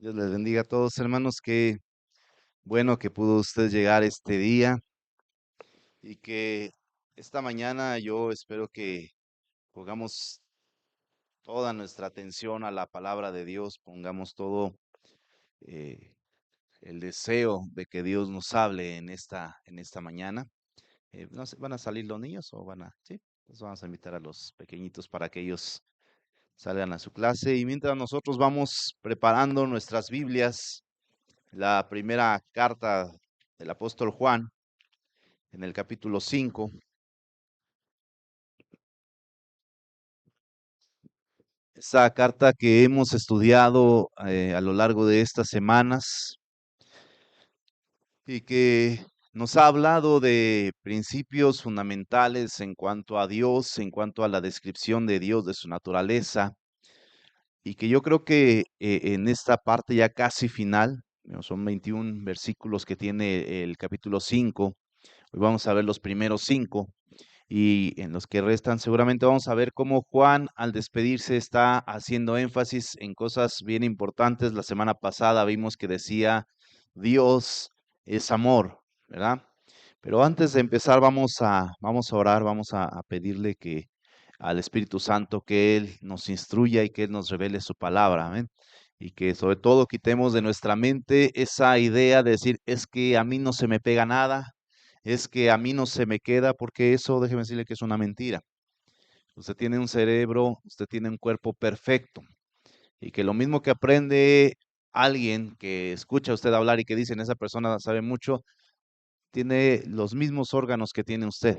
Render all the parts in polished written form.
Dios les bendiga a todos, hermanos. Qué bueno que pudo usted llegar este día y que esta mañana yo espero que pongamos toda nuestra atención a la palabra de Dios, pongamos todo eh, el deseo de que Dios nos hable en esta mañana. No sé, ¿van a salir los niños o van a? Sí, pues vamos a invitar a los pequeñitos para que ellos salgan a su clase y mientras nosotros vamos preparando nuestras Biblias, la primera carta del apóstol Juan en el capítulo 5, esa carta que hemos estudiado a lo largo de estas semanas y que nos ha hablado de principios fundamentales en cuanto a Dios, en cuanto a la descripción de Dios, de su naturaleza, y que yo creo que en esta parte ya casi final, son 21 versículos que tiene el capítulo 5. Hoy vamos a ver los primeros 5. Y en los que restan seguramente vamos a ver cómo Juan al despedirse está haciendo énfasis en cosas bien importantes. La semana pasada vimos que decía Dios es amor, ¿verdad? Pero antes de empezar vamos a orar, vamos a pedirle que al Espíritu Santo que Él nos instruya y que Él nos revele su palabra, amén. Y que sobre todo quitemos de nuestra mente esa idea de decir, es que a mí no se me pega nada, es que a mí no se me queda, porque eso, déjeme decirle que es una mentira. Usted tiene un cerebro, usted tiene un cuerpo perfecto, y que lo mismo que aprende alguien que escucha a usted hablar y que dicen esa persona sabe mucho, tiene los mismos órganos que tiene usted.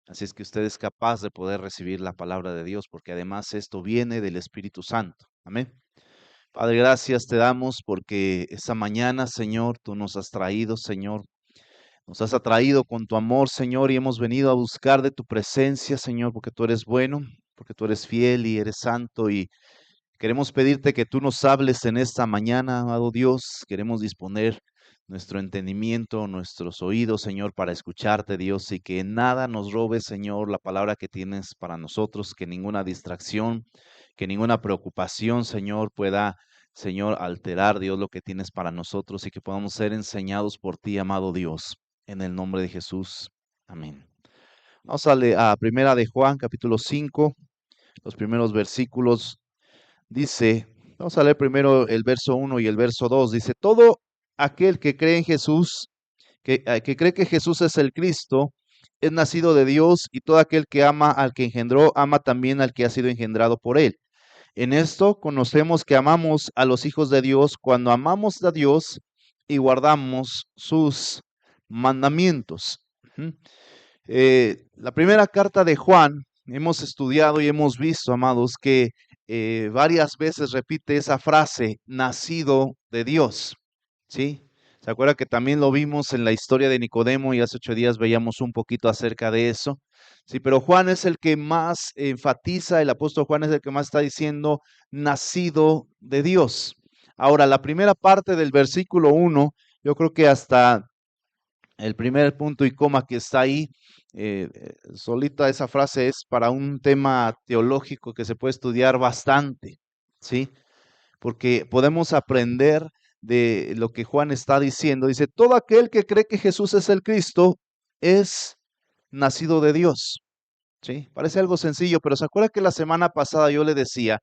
Así es que usted es capaz de poder recibir la palabra de Dios, porque además esto viene del Espíritu Santo. Amén. Padre, gracias te damos porque esta mañana, Señor, tú nos has traído, Señor. Nos has atraído con tu amor, Señor, y hemos venido a buscar de tu presencia, Señor, porque tú eres bueno, porque tú eres fiel y eres santo. Y queremos pedirte que tú nos hables en esta mañana, amado Dios. Queremos disponer nuestro entendimiento, nuestros oídos, Señor, para escucharte, Dios, y que nada nos robe, Señor, la palabra que tienes para nosotros, que ninguna distracción, que ninguna preocupación, Señor, pueda, Señor, alterar, Dios, lo que tienes para nosotros y que podamos ser enseñados por ti, amado Dios, en el nombre de Jesús. Amén. Vamos a Primera de Juan, capítulo 5, los primeros versículos. Dice, vamos a leer primero el verso 1 y el verso 2. Dice, todo aquel que cree en Jesús, que cree que Jesús es el Cristo, es nacido de Dios, y todo aquel que ama al que engendró, ama también al que ha sido engendrado por él. En esto conocemos que amamos a los hijos de Dios cuando amamos a Dios y guardamos sus mandamientos. Ujú. La primera carta de Juan, hemos estudiado y hemos visto, amados, que varias veces repite esa frase, nacido de Dios, ¿sí? ¿Se acuerda que también lo vimos en la historia de Nicodemo y hace 8 días veíamos un poquito acerca de eso? Sí, pero Juan es el que más enfatiza, el apóstol Juan es el que más está diciendo, nacido de Dios. Ahora, la primera parte del versículo 1, yo creo que hasta el primer punto y coma que está ahí, solita esa frase es para un tema teológico que se puede estudiar bastante, ¿sí? Porque podemos aprender de lo que Juan está diciendo. Dice, todo aquel que cree que Jesús es el Cristo es nacido de Dios, ¿sí? Parece algo sencillo, pero ¿se acuerda que la semana pasada yo le decía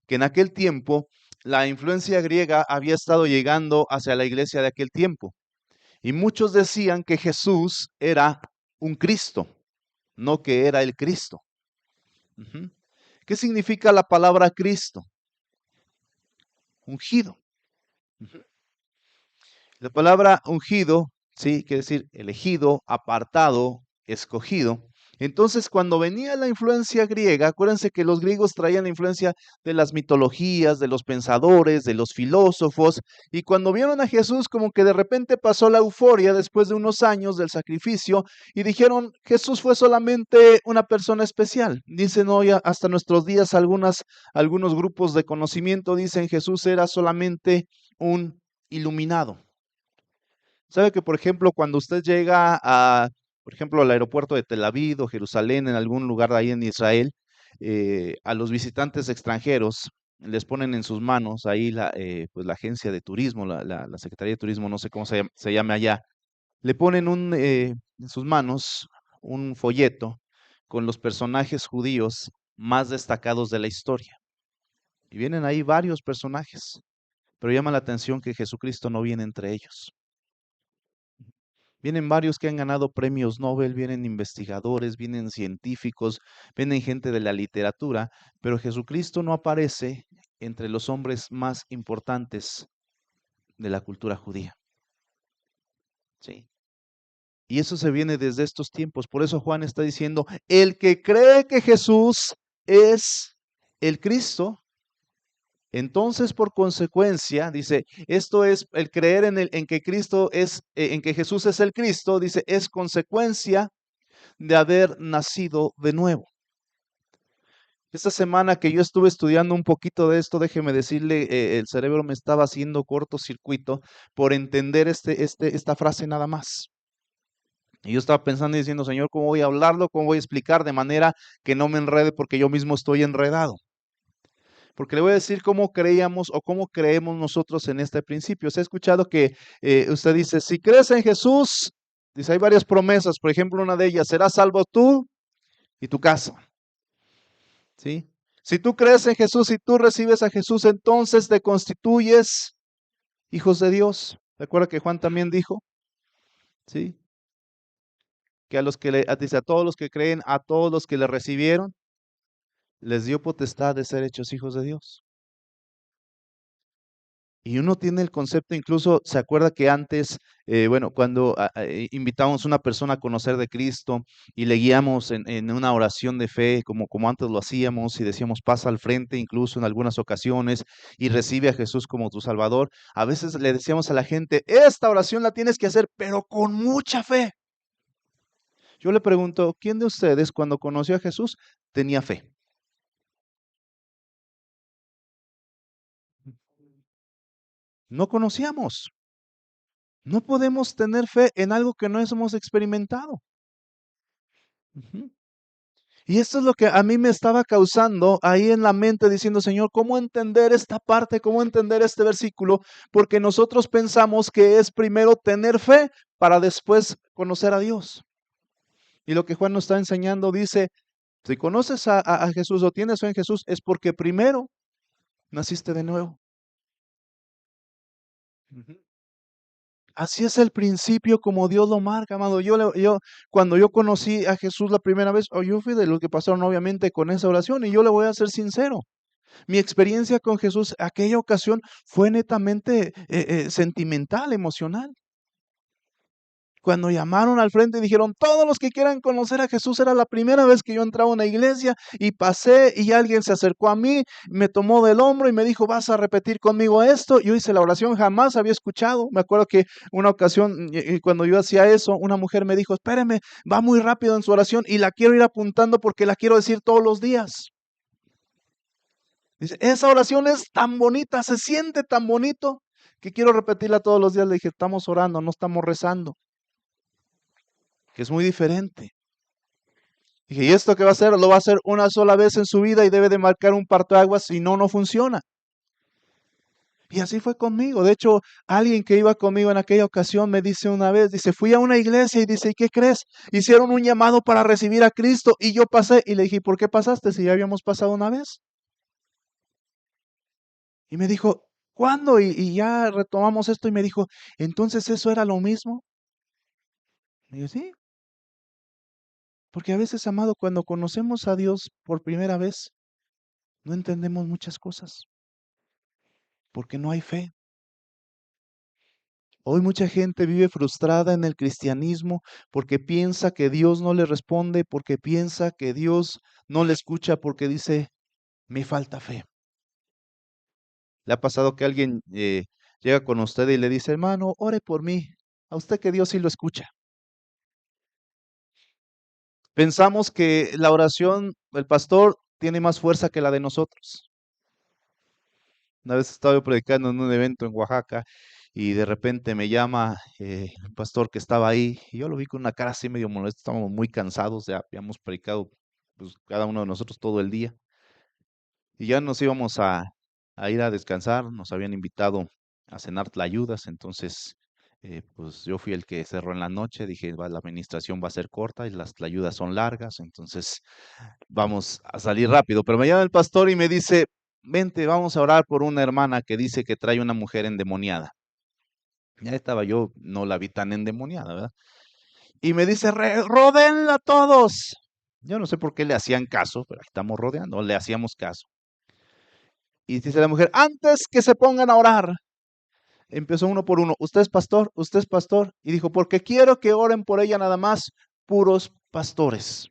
que en aquel tiempo la influencia griega había estado llegando hacia la iglesia de aquel tiempo? Y muchos decían que Jesús era un Cristo, no que era el Cristo. Ujú. ¿Qué significa la palabra Cristo? Ungido. Ujú. La palabra ungido, sí, quiere decir elegido, apartado, escogido. Entonces, cuando venía la influencia griega, acuérdense que los griegos traían la influencia de las mitologías, de los pensadores, de los filósofos, y cuando vieron a Jesús, como que de repente pasó la euforia después de unos años del sacrificio, y dijeron, Jesús fue solamente una persona especial. Dicen hoy, hasta nuestros días, algunos grupos de conocimiento dicen Jesús era solamente un iluminado. Sabe que, por ejemplo, cuando usted llega por ejemplo, al aeropuerto de Tel Aviv o Jerusalén, en algún lugar de ahí en Israel, a los visitantes extranjeros, les ponen en sus manos ahí pues la agencia de turismo, la Secretaría de Turismo, no sé cómo se llame allá, le ponen en sus manos un folleto con los personajes judíos más destacados de la historia. Y vienen ahí varios personajes, pero llama la atención que Jesucristo no viene entre ellos. Vienen varios que han ganado premios Nobel, vienen investigadores, vienen científicos, vienen gente de la literatura, pero Jesucristo no aparece entre los hombres más importantes de la cultura judía. ¿Sí? Y eso se viene desde estos tiempos. Por eso Juan está diciendo, el que cree que Jesús es el Cristo, entonces por consecuencia, dice, esto es el creer en que Cristo es, en que Jesús es el Cristo, dice, es consecuencia de haber nacido de nuevo. Esta semana que yo estuve estudiando un poquito de esto, déjeme decirle, el cerebro me estaba haciendo cortocircuito por entender esta frase nada más. Y yo estaba pensando y diciendo, Señor, ¿cómo voy a hablarlo? ¿Cómo voy a explicar de manera que no me enrede porque yo mismo estoy enredado? Porque le voy a decir cómo creíamos o cómo creemos nosotros en este principio. Se ha escuchado que usted dice, si crees en Jesús, dice, hay varias promesas. Por ejemplo, una de ellas, serás salvo tú y tu casa. ¿Sí? Si tú crees en Jesús y tú recibes a Jesús, entonces te constituyes hijos de Dios. ¿Recuerda que Juan también dijo? ¿Sí? Que a los que dice, a todos los que creen, a todos los que le recibieron, les dio potestad de ser hechos hijos de Dios. Y uno tiene el concepto, incluso se acuerda que antes, bueno, cuando invitábamos a una persona a conocer de Cristo y le guiamos en una oración de fe, como antes lo hacíamos, y decíamos, pasa al frente, incluso en algunas ocasiones, y recibe a Jesús como tu Salvador, a veces le decíamos a la gente, esta oración la tienes que hacer, pero con mucha fe. Yo le pregunto, ¿quién de ustedes cuando conoció a Jesús tenía fe? No conocíamos. No podemos tener fe en algo que no hemos experimentado. Ujú. Y esto es lo que a mí me estaba causando ahí en la mente diciendo, Señor, ¿cómo entender esta parte? ¿Cómo entender este versículo? Porque nosotros pensamos que es primero tener fe para después conocer a Dios. Y lo que Juan nos está enseñando dice, si conoces a Jesús o tienes fe en Jesús, es porque primero naciste de nuevo. Ujú. Así es el principio como Dios lo marca, amado. Cuando yo conocí a Jesús la primera vez, yo fui de los que pasaron obviamente con esa oración y yo le voy a ser sincero. Mi experiencia con Jesús aquella ocasión fue netamente sentimental, emocional. Cuando llamaron al frente y dijeron, todos los que quieran conocer a Jesús, era la primera vez que yo entraba a una iglesia y pasé y alguien se acercó a mí, me tomó del hombro y me dijo, vas a repetir conmigo esto. Yo hice la oración, jamás había escuchado. Me acuerdo que una ocasión, y cuando yo hacía eso, una mujer me dijo, espéreme, va muy rápido en su oración y la quiero ir apuntando porque la quiero decir todos los días. Dice, esa oración es tan bonita, se siente tan bonito que quiero repetirla todos los días. Le dije, estamos orando, no estamos rezando, que es muy diferente. Dije, ¿y esto qué va a hacer? Lo va a hacer una sola vez en su vida y debe de marcar un parteaguas, si no, no funciona. Y así fue conmigo. De hecho, alguien que iba conmigo en aquella ocasión me dice una vez, dice, fui a una iglesia y dice, ¿y qué crees? Hicieron un llamado para recibir a Cristo y yo pasé y le dije, ¿por qué pasaste si ya habíamos pasado una vez? Y me dijo, ¿cuándo? Y ya retomamos esto y me dijo, entonces eso era lo mismo. Y yo, sí, porque a veces, amado, cuando conocemos a Dios por primera vez, no entendemos muchas cosas, porque no hay fe. Hoy mucha gente vive frustrada en el cristianismo porque piensa que Dios no le responde, porque piensa que Dios no le escucha, porque dice, me falta fe. ¿Le ha pasado que alguien llega con usted y le dice, hermano, ore por mí? A usted que Dios sí lo escucha. Pensamos que la oración del pastor tiene más fuerza que la de nosotros. Una vez estaba yo predicando en un evento en Oaxaca y de repente me llama un pastor que estaba ahí y yo lo vi con una cara así medio molesta, estábamos muy cansados, ya habíamos predicado pues, cada uno de nosotros todo el día y ya nos íbamos a ir a descansar. Nos habían invitado a cenar tlayudas, entonces pues yo fui el que cerró en la noche. Dije, la administración va a ser corta y las tlayudas son largas, entonces vamos a salir rápido. Pero me llama el pastor y me dice, vente, vamos a orar por una hermana que dice que trae una mujer endemoniada. Ya estaba yo, no la vi tan endemoniada, ¿verdad? Y me dice, rodéenla todos. Yo no sé por qué le hacían caso, pero ahí estamos rodeando, le hacíamos caso. Y dice la mujer, antes que se pongan a orar, empezó uno por uno, usted es pastor. Y dijo, porque quiero que oren por ella nada más, puros pastores.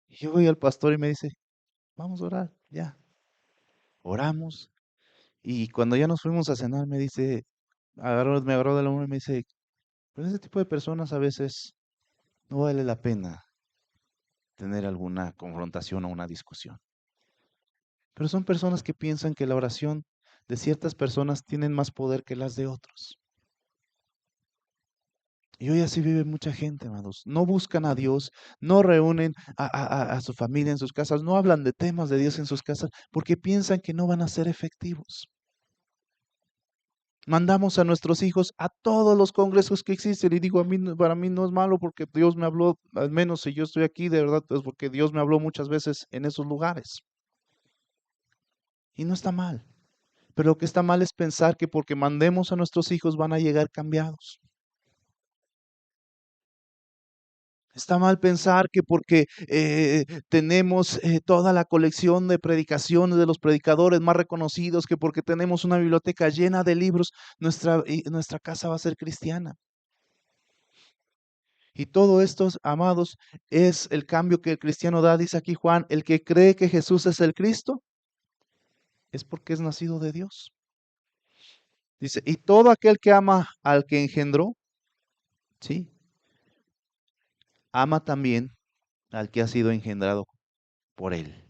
Y yo voy al pastor y me dice, vamos a orar, ya. Oramos. Y cuando ya nos fuimos a cenar, me dice, me agarró de la mano y me dice, pues ese tipo de personas a veces no vale la pena tener alguna confrontación o una discusión. Pero son personas que piensan que la oración de ciertas personas tienen más poder que las de otros. Y hoy así vive mucha gente, hermanos. No buscan a Dios, no reúnen a su familia en sus casas, no hablan de temas de Dios en sus casas porque piensan que no van a ser efectivos. Mandamos a nuestros hijos a todos los congresos que existen y digo, para mí no es malo porque Dios me habló, al menos si yo estoy aquí, de verdad, es porque Dios me habló muchas veces en esos lugares. Y no está mal. Pero lo que está mal es pensar que porque mandemos a nuestros hijos van a llegar cambiados. Está mal pensar que porque tenemos toda la colección de predicaciones de los predicadores más reconocidos, que porque tenemos una biblioteca llena de libros, nuestra casa va a ser cristiana. Y todo esto, amados, es el cambio que el cristiano da, dice aquí Juan, el que cree que Jesús es el Cristo, es porque es nacido de Dios. Dice, y todo aquel que ama al que engendró, sí, ama también al que ha sido engendrado por él.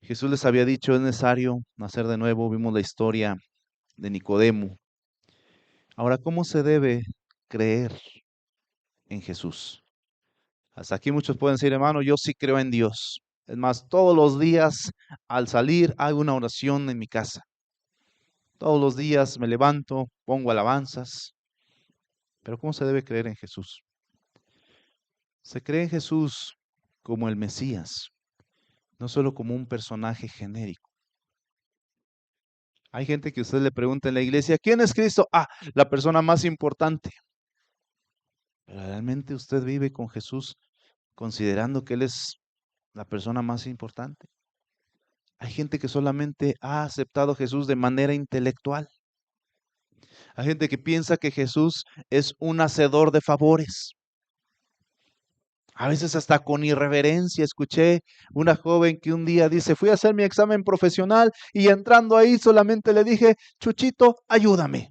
Jesús les había dicho, es necesario nacer de nuevo. Vimos la historia de Nicodemo. Ahora, ¿cómo se debe creer en Jesús? Hasta aquí muchos pueden decir, hermano, yo sí creo en Dios. Es más, todos los días al salir hago una oración en mi casa. Todos los días me levanto, pongo alabanzas. Pero ¿cómo se debe creer en Jesús? Se cree en Jesús como el Mesías, no solo como un personaje genérico. Hay gente que usted le pregunta en la iglesia, ¿quién es Cristo? Ah, la persona más importante. Pero realmente usted vive con Jesús considerando que Él es la persona más importante. Hay gente que solamente ha aceptado a Jesús de manera intelectual. Hay gente que piensa que Jesús es un hacedor de favores. A veces hasta con irreverencia. Escuché una joven que un día dice, fui a hacer mi examen profesional y entrando ahí solamente le dije, Chuchito, ayúdame.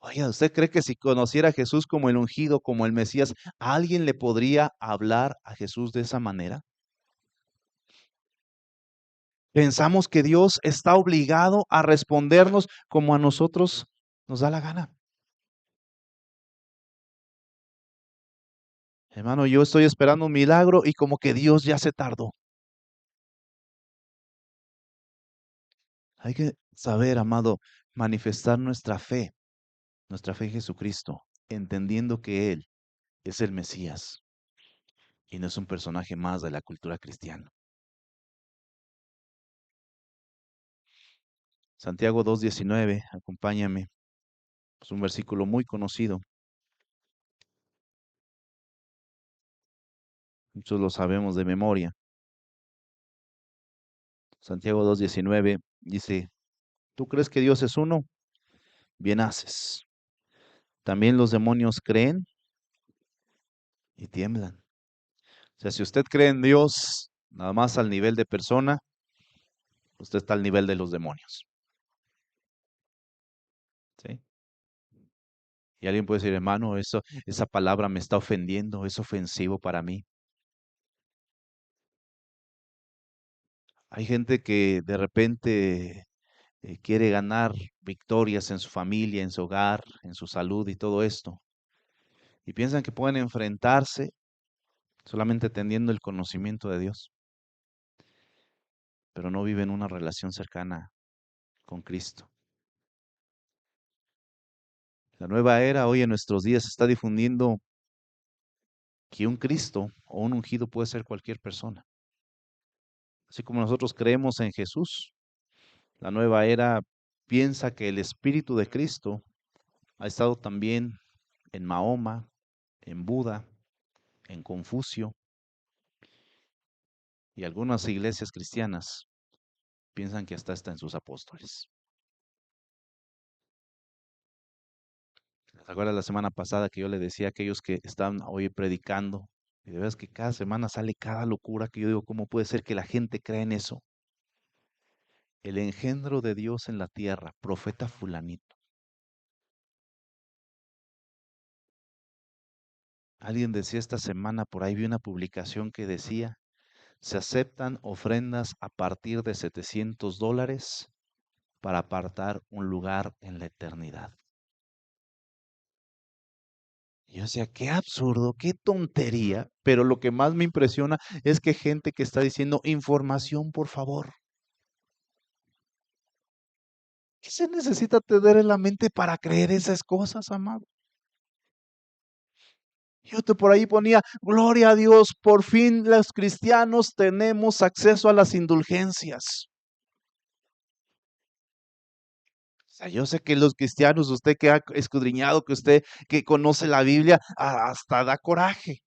Oiga, ¿usted cree que si conociera a Jesús como el ungido, como el Mesías, alguien le podría hablar a Jesús de esa manera? Pensamos que Dios está obligado a respondernos como a nosotros nos da la gana. Hermano, yo estoy esperando un milagro y como que Dios ya se tardó. Hay que saber, amado, manifestar nuestra fe en Jesucristo, entendiendo que Él es el Mesías y no es un personaje más de la cultura cristiana. Santiago 2:19, acompáñame, es un versículo muy conocido, muchos lo sabemos de memoria. Santiago 2:19 dice, ¿tú crees que Dios es uno? Bien haces. También los demonios creen y tiemblan. O sea, si usted cree en Dios nada más al nivel de persona, usted está al nivel de los demonios. ¿Sí? Y alguien puede decir, hermano, esa palabra me está ofendiendo, es ofensivo para mí. Hay gente que de repente quiere ganar victorias en su familia, en su hogar, en su salud y todo esto. Y piensan que pueden enfrentarse solamente teniendo el conocimiento de Dios. pero no viven una relación cercana con Cristo. La nueva era hoy en nuestros días está difundiendo que un Cristo o un ungido puede ser cualquier persona. Así como nosotros creemos en Jesús, la nueva era piensa que el Espíritu de Cristo ha estado también en Mahoma, en Buda, en Confucio, y algunas iglesias cristianas piensan que hasta está en sus apóstoles. ¿Se acuerdan la semana pasada que yo le decía a aquellos que estaban hoy predicando? Y de verdad es que cada semana sale cada locura que yo digo, ¿cómo puede ser que la gente crea en eso? El engendro de Dios en la tierra, profeta fulanito. Alguien decía esta semana, por ahí vi una publicación que decía, se aceptan ofrendas a partir de $700 para apartar un lugar en la eternidad. Y yo decía, qué absurdo, qué tontería, pero lo que más me impresiona es que gente que está diciendo información, por favor. ¿Qué se necesita tener en la mente para creer esas cosas, amado? Yo te por ahí ponía, gloria a Dios, por fin los cristianos tenemos acceso a las indulgencias. O sea, yo sé que los cristianos, usted que ha escudriñado, que usted que conoce la Biblia, hasta da coraje.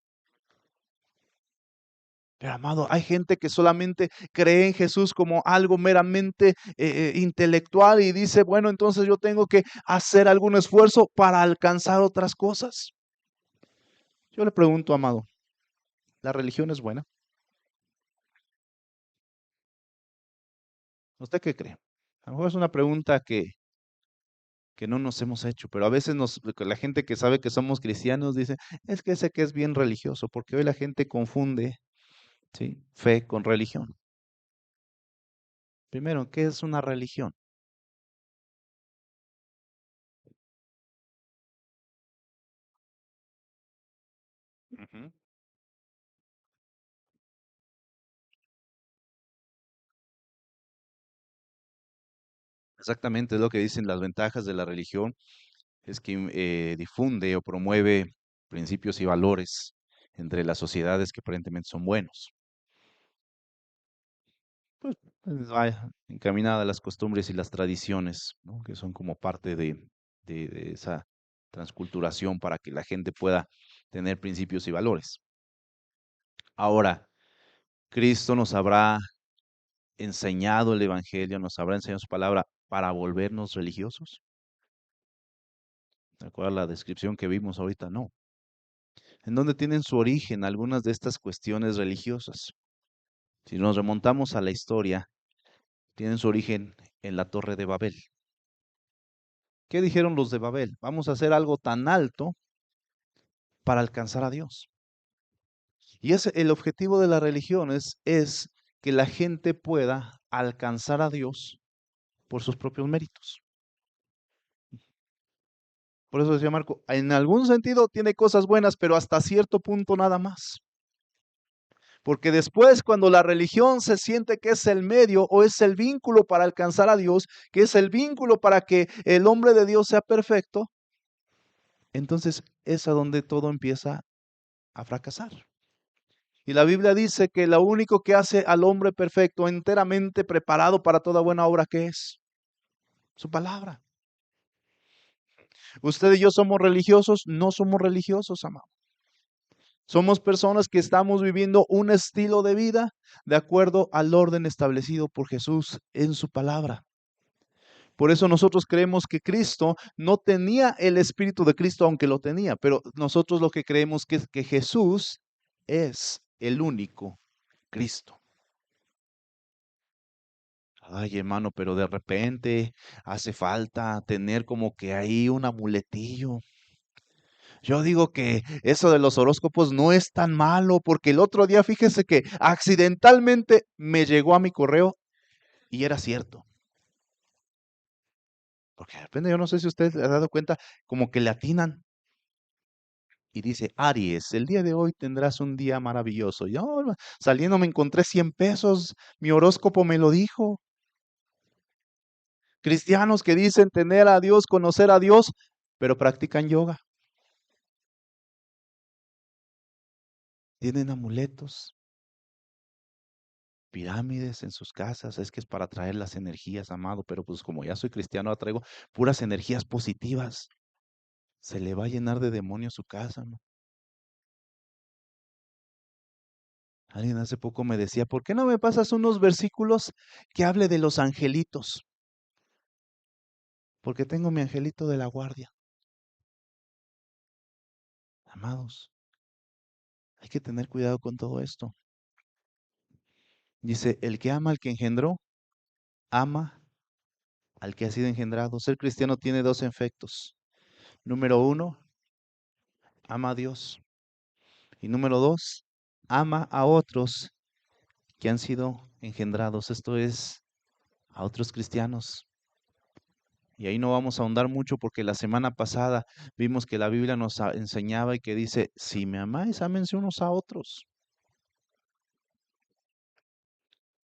Pero amado, hay gente que solamente cree en Jesús como algo meramente intelectual y dice, bueno, entonces yo tengo que hacer algún esfuerzo para alcanzar otras cosas. Yo le pregunto, amado, ¿la religión es buena? ¿Usted qué cree? A lo mejor es una pregunta que no nos hemos hecho, pero a veces la gente que sabe que somos cristianos dice, es que ese que es bien religioso, porque hoy la gente confunde, ¿sí?, fe con religión. Primero, ¿qué es una religión? Ujú. Exactamente, es lo que dicen las ventajas de la religión, es que difunde o promueve principios y valores entre las sociedades que aparentemente son buenos. Pues vaya, encaminada a las costumbres y las tradiciones, ¿no?, que son como parte de esa transculturación para que la gente pueda tener principios y valores. Ahora, Cristo nos habrá enseñado el Evangelio, nos habrá enseñado su palabra para volvernos religiosos. ¿De acuerdo a la descripción que vimos ahorita? No. ¿En dónde tienen su origen algunas de estas cuestiones religiosas? Si nos remontamos a la historia, tienen su origen en la Torre de Babel. ¿Qué dijeron los de Babel? Vamos a hacer algo tan alto para alcanzar a Dios. Y ese, el objetivo de las religiones es que la gente pueda alcanzar a Dios por sus propios méritos. Por eso decía Marco, en algún sentido tiene cosas buenas, pero hasta cierto punto nada más. Porque después, cuando la religión se siente que es el medio o es el vínculo para alcanzar a Dios, que es el vínculo para que el hombre de Dios sea perfecto, entonces es a donde todo empieza a fracasar. Y la Biblia dice que lo único que hace al hombre perfecto, enteramente preparado para toda buena obra, ¿qué es? Su palabra. Usted y yo somos religiosos, no somos religiosos, amado. Somos personas que estamos viviendo un estilo de vida de acuerdo al orden establecido por Jesús en su palabra. Por eso nosotros creemos que Cristo no tenía el Espíritu de Cristo, aunque lo tenía, pero nosotros lo que creemos que es que Jesús es el único Cristo. Ay, hermano, pero de repente hace falta tener como que ahí un amuletillo. Yo digo que eso de los horóscopos no es tan malo, porque el otro día fíjese que accidentalmente me llegó a mi correo y era cierto. Porque de repente yo no sé si usted se ha dado cuenta, como que le atinan. y dice, Aries, el día de hoy tendrás un día maravilloso. Yo saliendo me encontré 100 pesos, mi horóscopo me lo dijo. Cristianos que dicen tener a Dios, conocer a Dios, pero practican yoga, tienen amuletos, pirámides en sus casas, es que es para traer las energías, amado, pero pues como ya soy cristiano, atraigo puras energías positivas. Se le va a llenar de demonios su casa, ¿no? Alguien hace poco me decía, ¿por qué no me pasas unos versículos que hable de los angelitos? Porque tengo mi angelito de la guardia. Amados, hay que tener cuidado con todo esto. Dice, el que ama al que engendró, ama al que ha sido engendrado. Ser cristiano tiene dos efectos. Número uno, ama a Dios. Y número dos, ama a otros que han sido engendrados. Esto es, a otros cristianos. Y ahí no vamos a ahondar mucho porque la semana pasada vimos que la Biblia nos enseñaba y que dice, si me amáis, ámense unos a otros.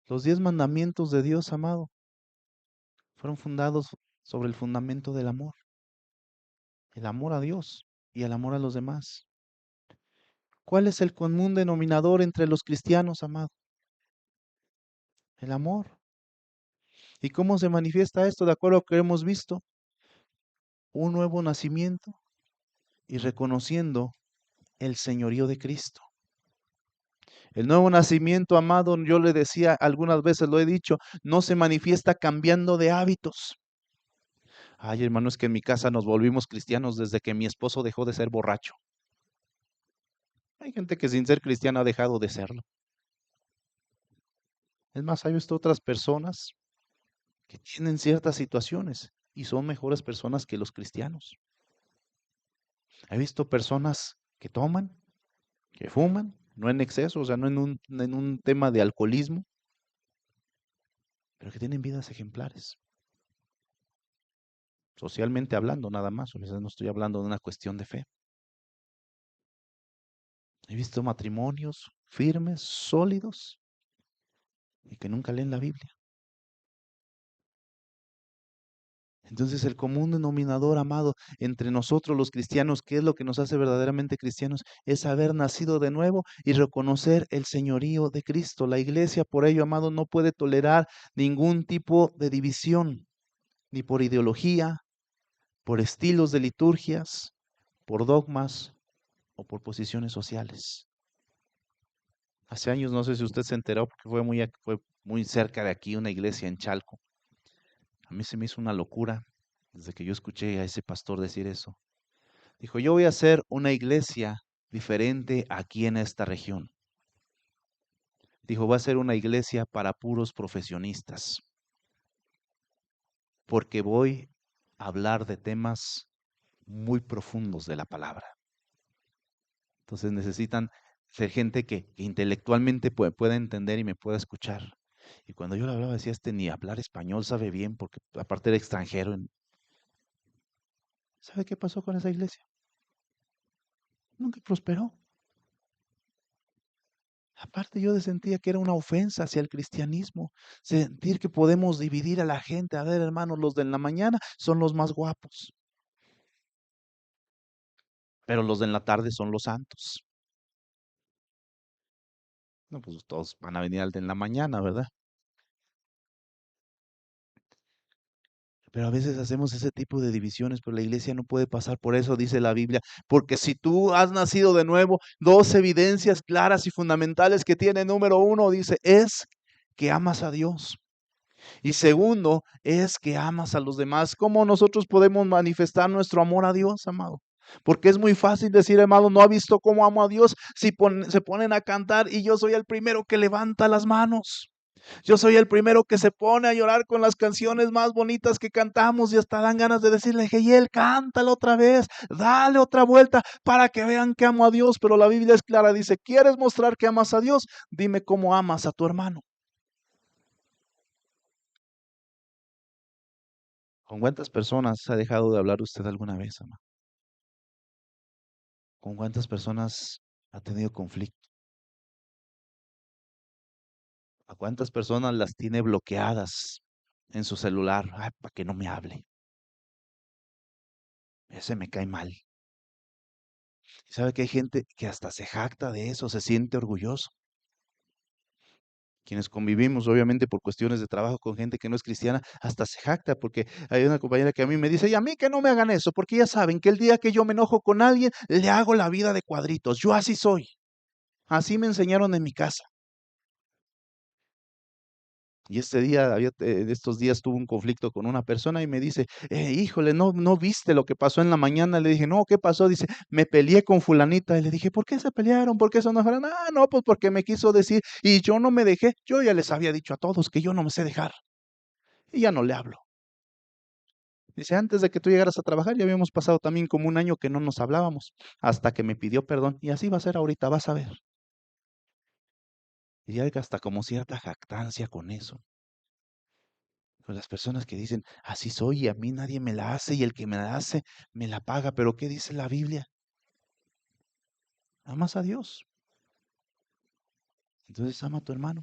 Los 10 mandamientos de Dios, amado, fueron fundados sobre el fundamento del amor. El amor a Dios y el amor a los demás. ¿Cuál es el común denominador entre los cristianos, amado? El amor. ¿Y cómo se manifiesta esto? De acuerdo a lo que hemos visto, un nuevo nacimiento y reconociendo el señorío de Cristo. El nuevo nacimiento, amado, yo le decía, algunas veces lo he dicho, no se manifiesta cambiando de hábitos. Ay, hermano, es que en mi casa nos volvimos cristianos desde que mi esposo dejó de ser borracho. Hay gente que sin ser cristiana ha dejado de serlo. Es más, hay visto otras personas que tienen ciertas situaciones y son mejores personas que los cristianos. He visto personas que toman, que fuman, no en exceso, o sea, no en un tema de alcoholismo, pero que tienen vidas ejemplares, socialmente hablando nada más, o sea, no estoy hablando de una cuestión de fe. He visto matrimonios firmes, sólidos, y que nunca leen la Biblia. Entonces el común denominador, amado, entre nosotros los cristianos, ¿qué es lo que nos hace verdaderamente cristianos? Es haber nacido de nuevo y reconocer el señorío de Cristo. La iglesia, por ello, amado, no puede tolerar ningún tipo de división, ni por ideología, por estilos de liturgias, por dogmas o por posiciones sociales. Hace años, no sé si usted se enteró, porque fue muy cerca de aquí, una iglesia en Chalco. A mí se me hizo una locura desde que yo escuché a ese pastor decir eso. Dijo, yo voy a hacer una iglesia diferente aquí en esta región. Dijo, va a ser una iglesia para puros profesionistas, porque voy a hablar de temas muy profundos de la palabra. Entonces necesitan ser gente que intelectualmente pueda entender y me pueda escuchar. Y cuando yo le hablaba, decía, este ni hablar español sabe bien, porque aparte era extranjero. ¿Sabe qué pasó con esa iglesia? Nunca prosperó. Aparte yo sentía que era una ofensa hacia el cristianismo, sentir que podemos dividir a la gente. A ver, hermanos, los de la mañana son los más guapos, pero los de la tarde son los santos. No, pues todos van a venir al de la mañana, ¿verdad? Pero a veces hacemos ese tipo de divisiones, pero la iglesia no puede pasar por eso, dice la Biblia, porque si tú has nacido de nuevo, dos evidencias claras y fundamentales que tiene. Número uno, dice, es que amas a Dios. Y segundo, es que amas a los demás. ¿Cómo nosotros podemos manifestar nuestro amor a Dios, amado? Porque es muy fácil decir, hermano, no ha visto cómo amo a Dios si se ponen a cantar y yo soy el primero que levanta las manos. Yo soy el primero que se pone a llorar con las canciones más bonitas que cantamos y hasta dan ganas de decirle, hey, él cántalo otra vez, dale otra vuelta para que vean que amo a Dios. Pero la Biblia es clara, dice, ¿quieres mostrar que amas a Dios? Dime cómo amas a tu hermano. ¿Con cuántas personas ha dejado de hablar usted alguna vez, ama? ¿Con cuántas personas ha tenido conflicto? ¿A cuántas personas las tiene bloqueadas en su celular? Ay, para que no me hable. Ese me cae mal. ¿Y sabe que hay gente que hasta se jacta de eso, se siente orgulloso? Quienes convivimos, obviamente, por cuestiones de trabajo con gente que no es cristiana, hasta se jacta porque hay una compañera que a mí me dice, y a mí que no me hagan eso, porque ya saben que el día que yo me enojo con alguien, le hago la vida de cuadritos. Yo así soy. Así me enseñaron en mi casa. Y este día, estos días tuve un conflicto con una persona y me dice, híjole, no viste lo que pasó en la mañana. Le dije, no, ¿qué pasó? Dice, me peleé con fulanita. Y le dije, ¿por qué se pelearon? ¿Por qué se enojaron? Ah, no, pues porque me quiso decir y yo no me dejé. Yo ya les había dicho a todos que yo no me sé dejar. Y ya no le hablo. Dice, antes de que tú llegaras a trabajar, ya habíamos pasado también como un año que no nos hablábamos, hasta que me pidió perdón. Y así va a ser ahorita, vas a ver. Y hay hasta como cierta jactancia con eso. Con las personas que dicen, así soy y a mí nadie me la hace y el que me la hace me la paga. Pero ¿qué dice la Biblia? Amas a Dios. Entonces ama a tu hermano.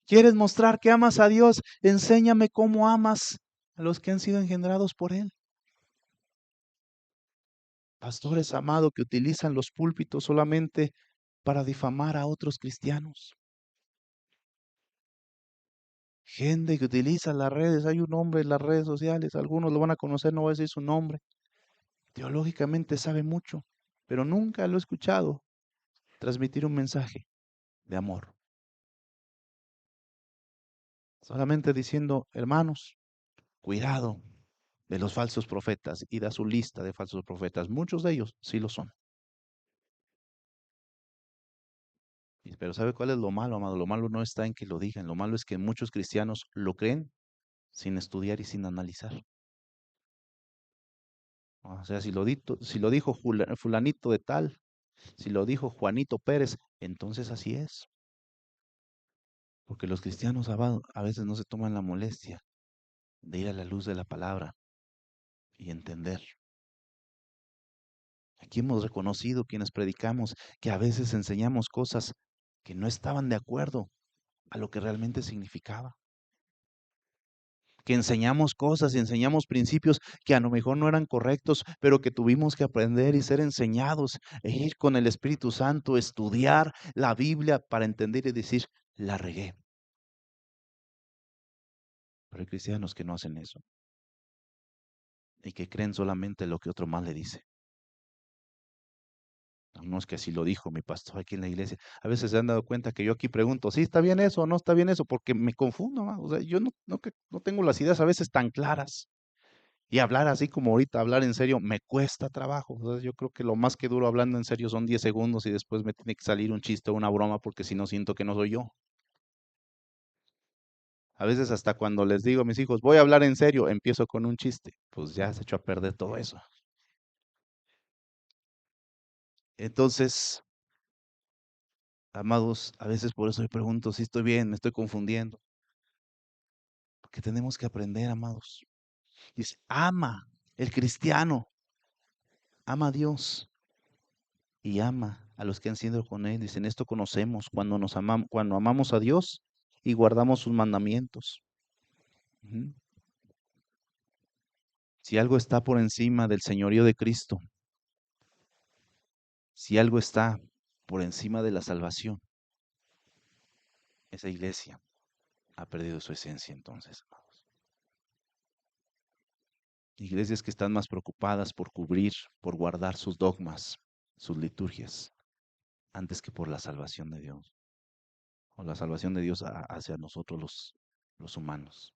¿Quieres mostrar que amas a Dios? Enséñame cómo amas a los que han sido engendrados por Él. Pastores amados que utilizan los púlpitos solamente para difamar a otros cristianos. Gente que utiliza las redes, hay un hombre en las redes sociales, algunos lo van a conocer, no voy a decir su nombre. Teológicamente sabe mucho, pero nunca lo he escuchado transmitir un mensaje de amor. Solamente diciendo, hermanos, cuidado de los falsos profetas y da su lista de falsos profetas. Muchos de ellos sí lo son. Pero ¿sabe cuál es lo malo, amado? Lo malo no está en que lo digan, lo malo es que muchos cristianos lo creen sin estudiar y sin analizar. O sea, si lo dijo fulanito de tal, si lo dijo Juanito Pérez, entonces así es. Porque los cristianos a veces no se toman la molestia de ir a la luz de la palabra y entender. Aquí hemos reconocido quienes predicamos que a veces enseñamos cosas que no estaban de acuerdo a lo que realmente significaba. Que enseñamos cosas y enseñamos principios que a lo mejor no eran correctos, pero que tuvimos que aprender y ser enseñados e ir con el Espíritu Santo, estudiar la Biblia para entender y decir, la regué. Pero hay cristianos que no hacen eso y que creen solamente lo que otro más le dice. No es que así lo dijo mi pastor aquí en la iglesia. A veces se han dado cuenta que yo aquí pregunto, ¿sí está bien eso o no está bien eso? Porque me confundo, o sea, yo no tengo las ideas a veces tan claras. Y hablar así como ahorita, hablar en serio, me cuesta trabajo. O sea, yo creo que lo más que duro hablando en serio son 10 segundos y después me tiene que salir un chiste o una broma porque si no siento que no soy yo. A veces hasta cuando les digo a mis hijos, voy a hablar en serio, empiezo con un chiste. Pues ya se echó a perder todo eso. Entonces, amados, a veces por eso yo pregunto si estoy bien, me estoy confundiendo. Porque tenemos que aprender, amados. Dice, ama, el cristiano, ama a Dios y ama a los que han sido con Él. Dicen, esto conocemos cuando amamos a Dios y guardamos sus mandamientos. Ujú. Si algo está por encima del señorío de Cristo, si algo está por encima de la salvación, esa iglesia ha perdido su esencia entonces, amados. Iglesias que están más preocupadas por cubrir, por guardar sus dogmas, sus liturgias, antes que por la salvación de Dios, o la salvación de Dios hacia nosotros los humanos.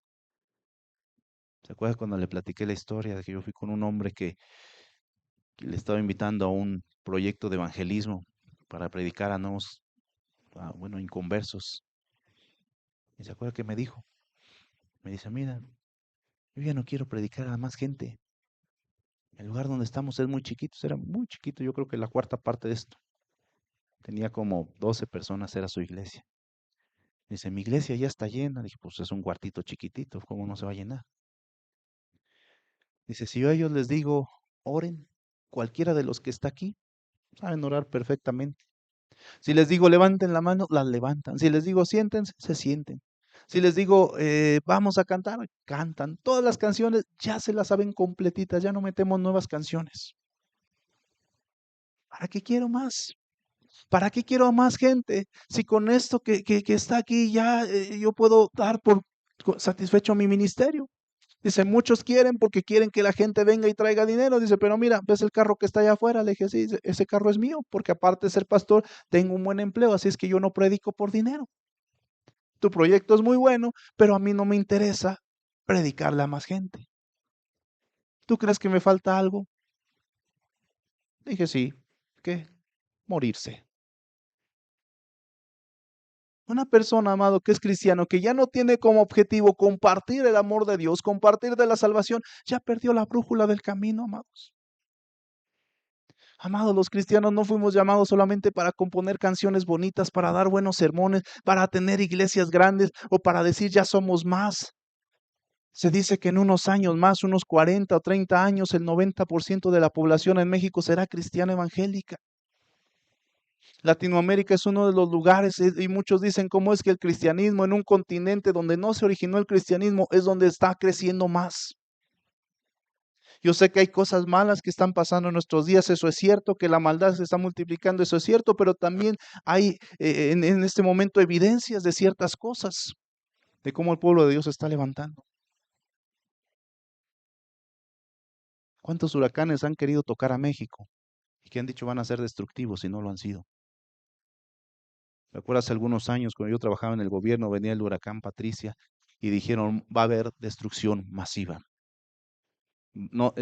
¿Se acuerda cuando le platiqué la historia de que yo fui con un hombre que le estaba invitando a un proyecto de evangelismo para predicar a nuevos, bueno, inconversos? ¿Y se acuerda que me dijo? Me dice, mira, yo ya no quiero predicar a más gente. El lugar donde estamos es muy chiquito, era muy chiquito, yo creo que la cuarta parte de esto. Tenía como 12 personas, era su iglesia. Dice, mi iglesia ya está llena. Dije, pues es un cuartito chiquitito, ¿cómo no se va a llenar? Dice, si yo a ellos les digo, oren, cualquiera de los que está aquí, saben orar perfectamente. Si les digo levanten la mano, la levantan. Si les digo siéntense, se sienten. Si les digo vamos a cantar, cantan. Todas las canciones ya se las saben completitas, ya no metemos nuevas canciones. ¿Para qué quiero más? ¿Para qué quiero a más gente? Si con esto que está aquí ya yo puedo dar por satisfecho mi ministerio. Dice, muchos quieren porque quieren que la gente venga y traiga dinero. Dice, pero mira, ¿ves el carro que está allá afuera? Le dije, sí, ese carro es mío, porque aparte de ser pastor, tengo un buen empleo, así es que yo no predico por dinero. Tu proyecto es muy bueno, pero a mí no me interesa predicarle a más gente. ¿Tú crees que me falta algo? Dije, sí, ¿qué? Morirse. Una persona, amado, que es cristiano, que ya no tiene como objetivo compartir el amor de Dios, compartir de la salvación, ya perdió la brújula del camino, amados. Amados, los cristianos no fuimos llamados solamente para componer canciones bonitas, para dar buenos sermones, para tener iglesias grandes o para decir ya somos más. Se dice que en unos años más, unos 40 o 30 años, el 90% de la población en México será cristiana evangélica. Latinoamérica es uno de los lugares y muchos dicen cómo es que el cristianismo en un continente donde no se originó el cristianismo es donde está creciendo más. Yo sé que hay cosas malas que están pasando en nuestros días, eso es cierto, que la maldad se está multiplicando, eso es cierto, pero también hay en este momento evidencias de ciertas cosas, de cómo el pueblo de Dios se está levantando. ¿Cuántos huracanes han querido tocar a México y que han dicho van a ser destructivos y no lo han sido? Me acuerdo hace algunos años cuando yo trabajaba en el gobierno, venía el huracán Patricia y dijeron va a haber destrucción masiva. No,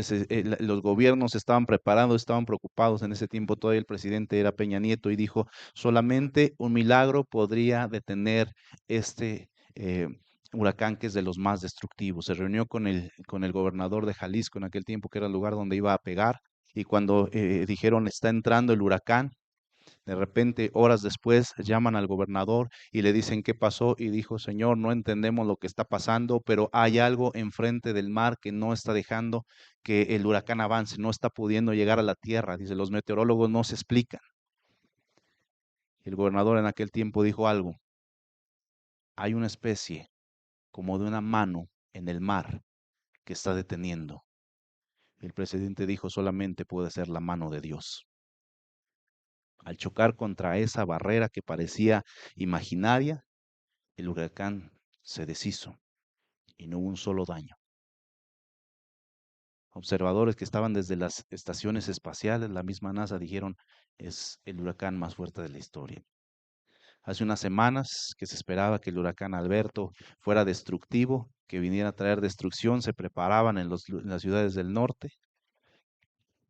los gobiernos estaban preparados, estaban preocupados. En ese tiempo todavía el presidente era Peña Nieto y dijo, solamente un milagro podría detener este huracán que es de los más destructivos. Se reunió con el gobernador de Jalisco en aquel tiempo, que era el lugar donde iba a pegar, y cuando dijeron, está entrando el huracán, de repente, horas después, llaman al gobernador y le dicen qué pasó y dijo, Señor, no entendemos lo que está pasando, pero hay algo enfrente del mar que no está dejando que el huracán avance, no está pudiendo llegar a la tierra. Dice, los meteorólogos no se explican. Y el gobernador en aquel tiempo dijo algo, hay una especie como de una mano en el mar que está deteniendo. El presidente dijo, solamente puede ser la mano de Dios. Al chocar contra esa barrera que parecía imaginaria, el huracán se deshizo y no hubo un solo daño. Observadores que estaban desde las estaciones espaciales, la misma NASA, dijeron, es el huracán más fuerte de la historia. Hace unas semanas que se esperaba que el huracán Alberto fuera destructivo, que viniera a traer destrucción, se preparaban en las ciudades del norte.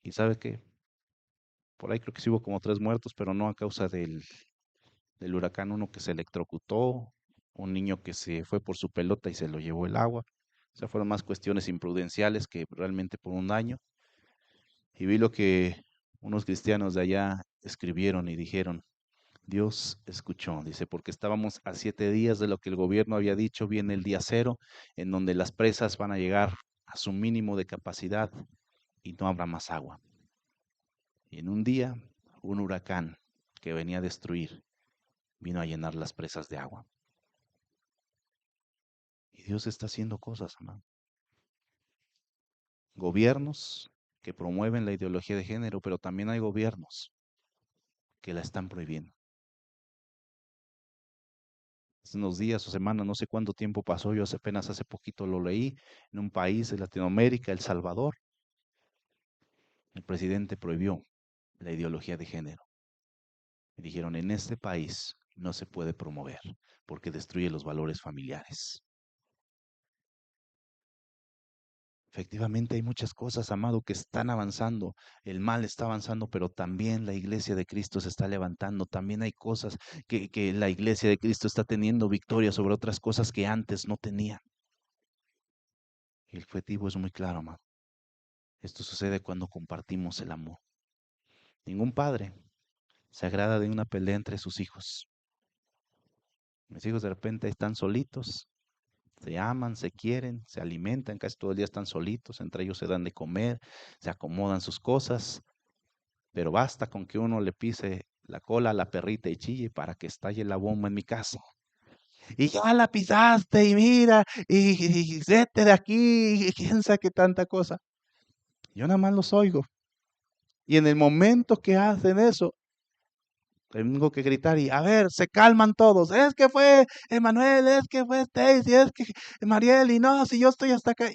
Y sabe que por ahí creo que sí hubo como 3 muertos, pero no a causa del huracán, uno que se electrocutó, un niño que se fue por su pelota y se lo llevó el agua. O sea, fueron más cuestiones imprudenciales que realmente por un daño. Y vi lo que unos cristianos de allá escribieron y dijeron, Dios escuchó, dice, porque estábamos a 7 días de lo que el gobierno había dicho, viene el día cero, en donde las presas van a llegar a su mínimo de capacidad y no habrá más agua. Y en un día, un huracán que venía a destruir, vino a llenar las presas de agua. Y Dios está haciendo cosas, amado. Gobiernos que promueven la ideología de género, pero también hay gobiernos que la están prohibiendo. Hace unos días o semanas, no sé cuánto tiempo pasó, yo apenas hace poquito lo leí, en un país de Latinoamérica, El Salvador, el presidente prohibió la ideología de género. Y dijeron, en este país no se puede promover porque destruye los valores familiares. Efectivamente hay muchas cosas, amado, que están avanzando. El mal está avanzando, pero también la iglesia de Cristo se está levantando. También hay cosas que la iglesia de Cristo está teniendo victoria sobre otras cosas que antes no tenía. El objetivo es muy claro, amado. Esto sucede cuando compartimos el amor. Ningún padre se agrada de una pelea entre sus hijos. Mis hijos de repente están solitos, se aman, se quieren, se alimentan, casi todo el día están solitos, entre ellos se dan de comer, se acomodan sus cosas, pero basta con que uno le pise la cola a la perrita y chille para que estalle la bomba en mi casa. Y ya la pisaste y mira, y vete de aquí, y quién sabe qué tanta cosa. Yo nada más los oigo. Y en el momento que hacen eso, tengo que gritar y a ver, se calman todos. Es que fue Emanuel, es que fue Stacy, es que Mariel, y no, si yo estoy hasta acá.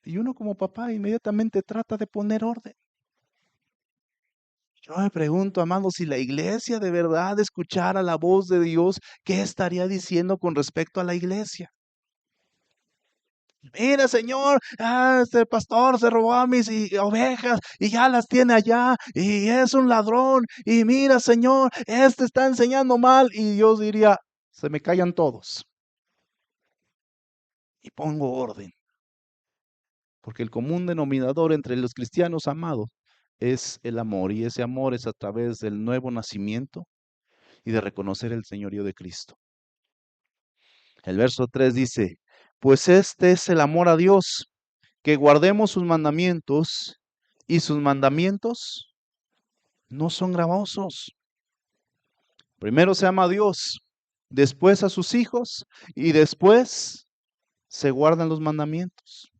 Y uno como papá inmediatamente trata de poner orden. Yo me pregunto, amado, si la iglesia de verdad escuchara la voz de Dios, ¿qué estaría diciendo con respecto a la iglesia? Mira, Señor, este pastor se robó a mis ovejas y ya las tiene allá y es un ladrón. Y mira, Señor, este está enseñando mal. Y Dios diría, se me callan todos y pongo orden. Porque el común denominador entre los cristianos, amados, es el amor. Y ese amor es a través del nuevo nacimiento y de reconocer el señorío de Cristo. El verso 3 dice, pues este es el amor a Dios, que guardemos sus mandamientos, y sus mandamientos no son gravosos. Primero se ama a Dios, después a sus hijos, y después se guardan los mandamientos.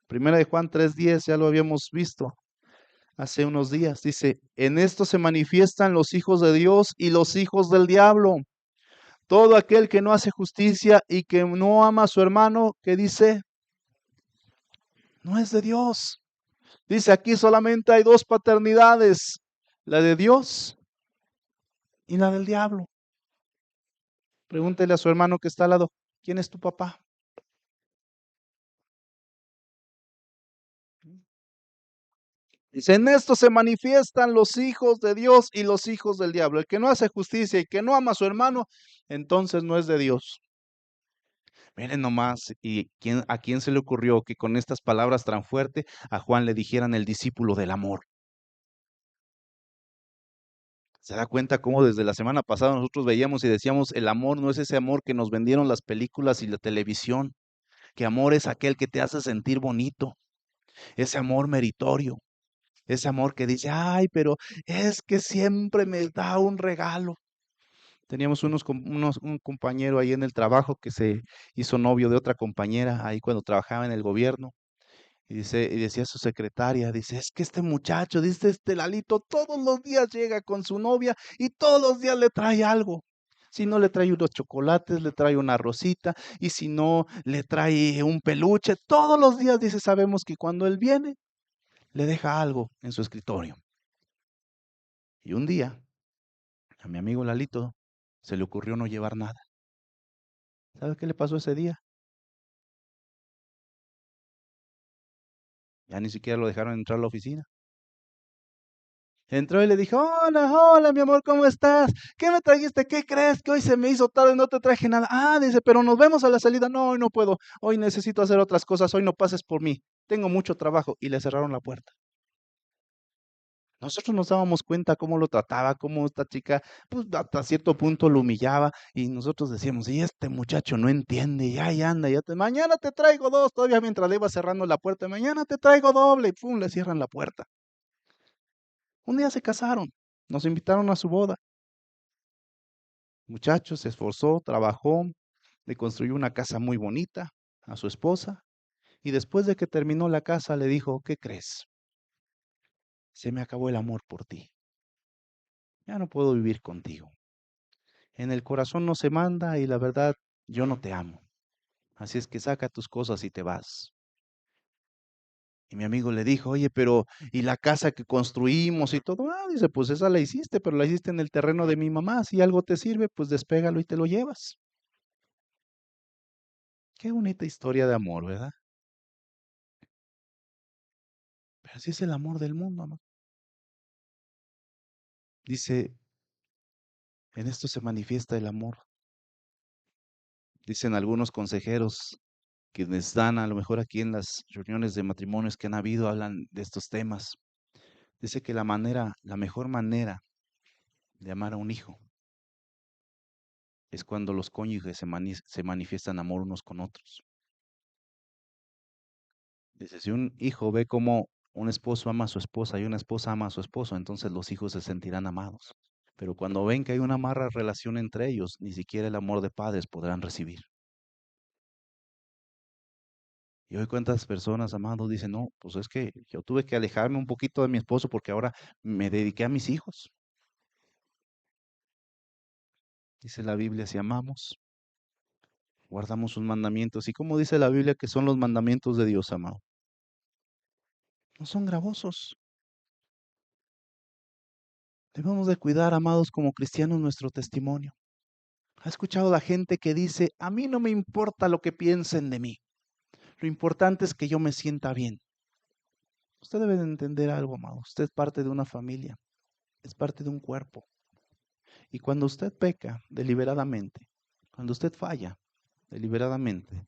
Primera de Juan 3:10, ya lo habíamos visto hace unos días. Dice, en esto se manifiestan los hijos de Dios y los hijos del diablo. Todo aquel que no hace justicia y que no ama a su hermano, que dice, no es de Dios. Dice, aquí solamente hay dos paternidades, la de Dios y la del diablo. Pregúntele a su hermano que está al lado, ¿quién es tu papá? Dice, en esto se manifiestan los hijos de Dios y los hijos del diablo. El que no hace justicia y que no ama a su hermano, entonces no es de Dios. Miren nomás, ¿a quién se le ocurrió que con estas palabras tan fuertes a Juan le dijeran el discípulo del amor? ¿Se da cuenta cómo desde la semana pasada nosotros veíamos y decíamos, el amor no es ese amor que nos vendieron las películas y la televisión, que amor es aquel que te hace sentir bonito, ese amor meritorio, ese amor que dice, ay, pero es que siempre me da un regalo. Teníamos un compañero ahí en el trabajo que se hizo novio de otra compañera ahí cuando trabajaba en el gobierno. Y decía su secretaria, dice, es que este muchacho, dice, este Lalito, todos los días llega con su novia y todos los días le trae algo. Si no le trae unos chocolates, le trae una rosita, y si no le trae un peluche, todos los días, dice, sabemos que cuando él viene, le deja algo en su escritorio. Y un día, a mi amigo Lalito, se le ocurrió no llevar nada. ¿Sabe qué le pasó ese día? Ya ni siquiera lo dejaron entrar a la oficina. Entró y le dijo, hola, hola, mi amor, ¿cómo estás? ¿Qué me trajiste? ¿Qué crees? Que hoy se me hizo tarde, no te traje nada. Ah, dice, pero nos vemos a la salida. No, hoy no puedo. Hoy necesito hacer otras cosas. Hoy no pases por mí. Tengo mucho trabajo. Y le cerraron la puerta. Nosotros nos dábamos cuenta cómo lo trataba, cómo esta chica, pues hasta cierto punto lo humillaba. Y nosotros decíamos, y este muchacho no entiende, y ahí anda, mañana te traigo dos. Todavía mientras le iba cerrando la puerta, mañana te traigo doble. Y pum, le cierran la puerta. Un día se casaron. Nos invitaron a su boda. Muchacho se esforzó, trabajó, le construyó una casa muy bonita a su esposa y después de que terminó la casa le dijo, ¿qué crees? Se me acabó el amor por ti. Ya no puedo vivir contigo. En el corazón no se manda y la verdad, yo no te amo. Así es que saca tus cosas y te vas. Y mi amigo le dijo, oye, pero ¿y la casa que construimos y todo? Ah, dice, pues esa la hiciste, pero la hiciste en el terreno de mi mamá. Si algo te sirve, pues despégalo y te lo llevas. Qué bonita historia de amor, ¿verdad? Pero así es el amor del mundo, amor. Dice, en esto se manifiesta el amor. Dicen algunos consejeros que les dan a lo mejor aquí en las reuniones de matrimonios que han habido, hablan de estos temas. Dice que la mejor manera de amar a un hijo es cuando los cónyuges se manifiestan amor unos con otros. Dice, si un hijo ve cómo Un esposo ama a su esposa y una esposa ama a su esposo, entonces los hijos se sentirán amados. Pero cuando ven que hay una mala relación entre ellos, ni siquiera el amor de padres podrán recibir. Y hoy cuántas personas, amados, dicen, no, pues es que yo tuve que alejarme un poquito de mi esposo porque ahora me dediqué a mis hijos. Dice la Biblia, si amamos, guardamos sus mandamientos. ¿Y cómo dice la Biblia que son los mandamientos de Dios, amado? No son gravosos. Debemos de cuidar, amados, como cristianos, nuestro testimonio. ¿Ha escuchado la gente que dice, a mí no me importa lo que piensen de mí? Lo importante es que yo me sienta bien. Usted debe de entender algo, amado. Usted es parte de una familia, es parte de un cuerpo. Y cuando usted peca deliberadamente, cuando usted falla deliberadamente,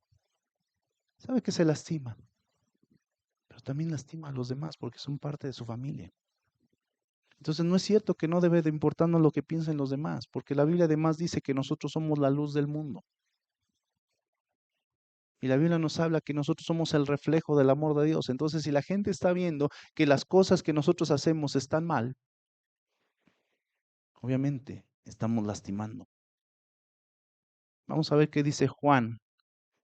sabe que se lastima, pero también lastima a los demás porque son parte de su familia. Entonces no es cierto que no debe de importarnos lo que piensen los demás, porque la Biblia además dice que nosotros somos la luz del mundo. Y la Biblia nos habla que nosotros somos el reflejo del amor de Dios. Entonces, si la gente está viendo que las cosas que nosotros hacemos están mal, obviamente estamos lastimando. Vamos a ver qué dice Juan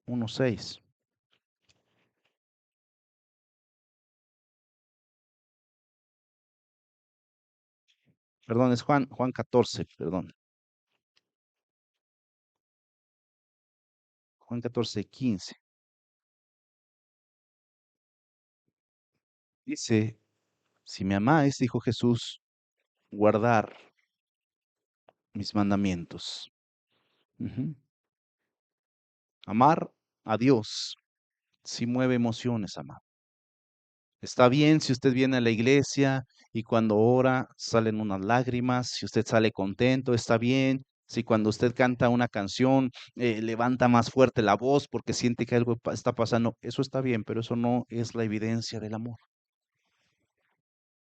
1:6. Perdón, es Juan 14, perdón. Juan 14:15. Dice, si me amáis, dijo Jesús, guardar mis mandamientos. Ujú. Amar a Dios sí mueve emociones, amado. Está bien si usted viene a la iglesia y cuando ora salen unas lágrimas, si usted sale contento, está bien. Si cuando usted canta una canción levanta más fuerte la voz porque siente que algo está pasando, eso está bien, pero eso no es la evidencia del amor.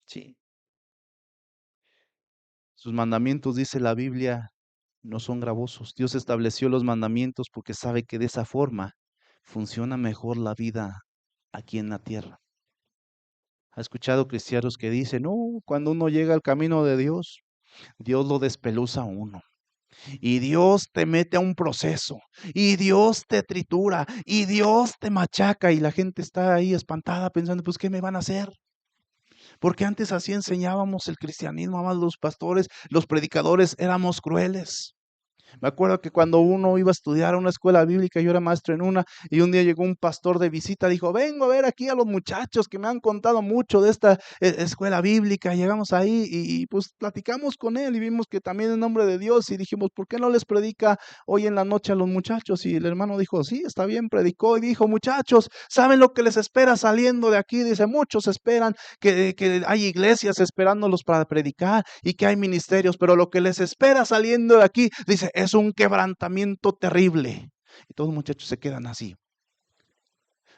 Sí. Sus mandamientos, dice la Biblia, no son gravosos. Dios estableció los mandamientos porque sabe que de esa forma funciona mejor la vida aquí en la tierra. ¿Ha escuchado cristianos que dicen, no, cuando uno llega al camino de Dios, Dios lo despeluza a uno? Y Dios te mete a un proceso, y Dios te tritura, y Dios te machaca, y la gente está ahí espantada pensando, pues, ¿qué me van a hacer? Porque antes así enseñábamos el cristianismo, además los pastores, los predicadores éramos crueles. Me acuerdo que cuando uno iba a estudiar a una escuela bíblica, yo era maestro en una, y un día llegó un pastor de visita, dijo, vengo a ver aquí a los muchachos que me han contado mucho de esta escuela bíblica. Llegamos ahí pues platicamos con él y vimos que también en nombre de Dios y dijimos, ¿por qué no les predica hoy en la noche a los muchachos? Y el hermano dijo, sí, está bien, predicó y dijo, muchachos, ¿saben lo que les espera saliendo de aquí? Dice, muchos esperan que hay iglesias esperándolos para predicar y que hay ministerios, pero lo que les espera saliendo de aquí, dice, es un quebrantamiento terrible. Y todos los muchachos se quedan así.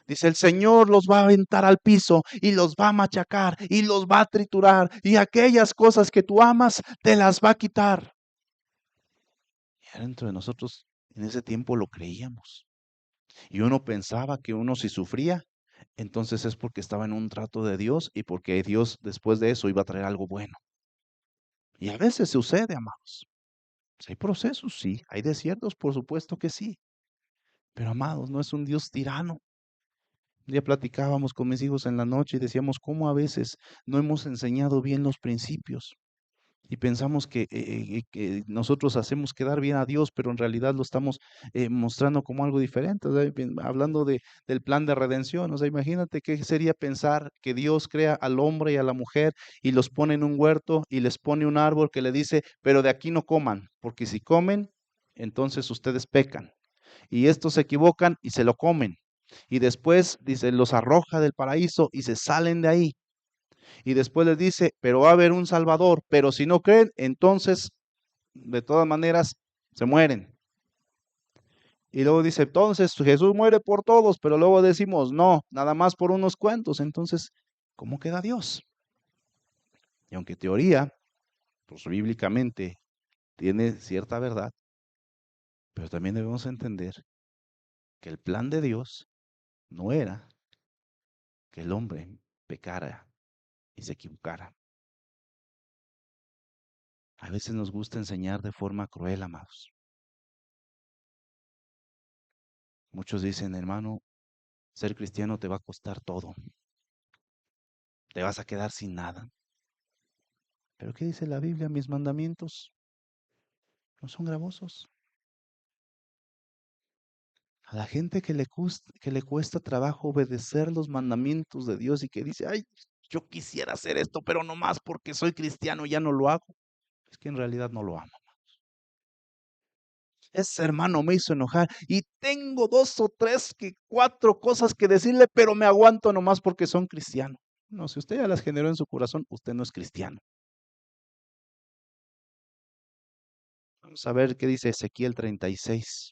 Dice, el Señor los va a aventar al piso y los va a machacar y los va a triturar y aquellas cosas que tú amas te las va a quitar. Y dentro de nosotros en ese tiempo lo creíamos. Y uno pensaba que uno si sufría, entonces es porque estaba en un trato de Dios y porque Dios después de eso iba a traer algo bueno. Y a veces sucede, amados. Hay procesos, sí. Hay desiertos, por supuesto que sí. Pero amados, no es un Dios tirano. Un día platicábamos con mis hijos en la noche y decíamos cómo a veces no hemos enseñado bien los principios y pensamos que nosotros hacemos quedar bien a Dios, pero en realidad lo estamos mostrando como algo diferente. O sea, hablando del plan de redención, o sea, imagínate qué sería pensar que Dios crea al hombre y a la mujer y los pone en un huerto y les pone un árbol que le dice, pero de aquí no coman, porque si comen, entonces ustedes pecan. Y estos se equivocan y se lo comen. Y después, dice, los arroja del paraíso y se salen de ahí. Y después les dice, pero va a haber un Salvador, pero si no creen, entonces, de todas maneras, se mueren. Y luego dice, entonces Jesús muere por todos, pero luego decimos, no, nada más por unos cuantos. Entonces, ¿cómo queda Dios? Y aunque teoría, pues bíblicamente tiene cierta verdad, pero también debemos entender que el plan de Dios no era que el hombre pecara y se equivocara. A veces nos gusta enseñar de forma cruel, amados. Muchos dicen, hermano, ser cristiano te va a costar todo. Te vas a quedar sin nada. Pero ¿qué dice la Biblia? Mis mandamientos no son gravosos. A la gente que le cuesta trabajo obedecer los mandamientos de Dios y que dice, ay, yo quisiera hacer esto, pero no más porque soy cristiano ya no lo hago. Es que en realidad no lo amo. Ese hermano me hizo enojar y tengo 2 o 3, 4 cosas que decirle, pero me aguanto nomás porque son cristianos. No, si usted ya las generó en su corazón, usted no es cristiano. Vamos a ver qué dice Ezequiel 36.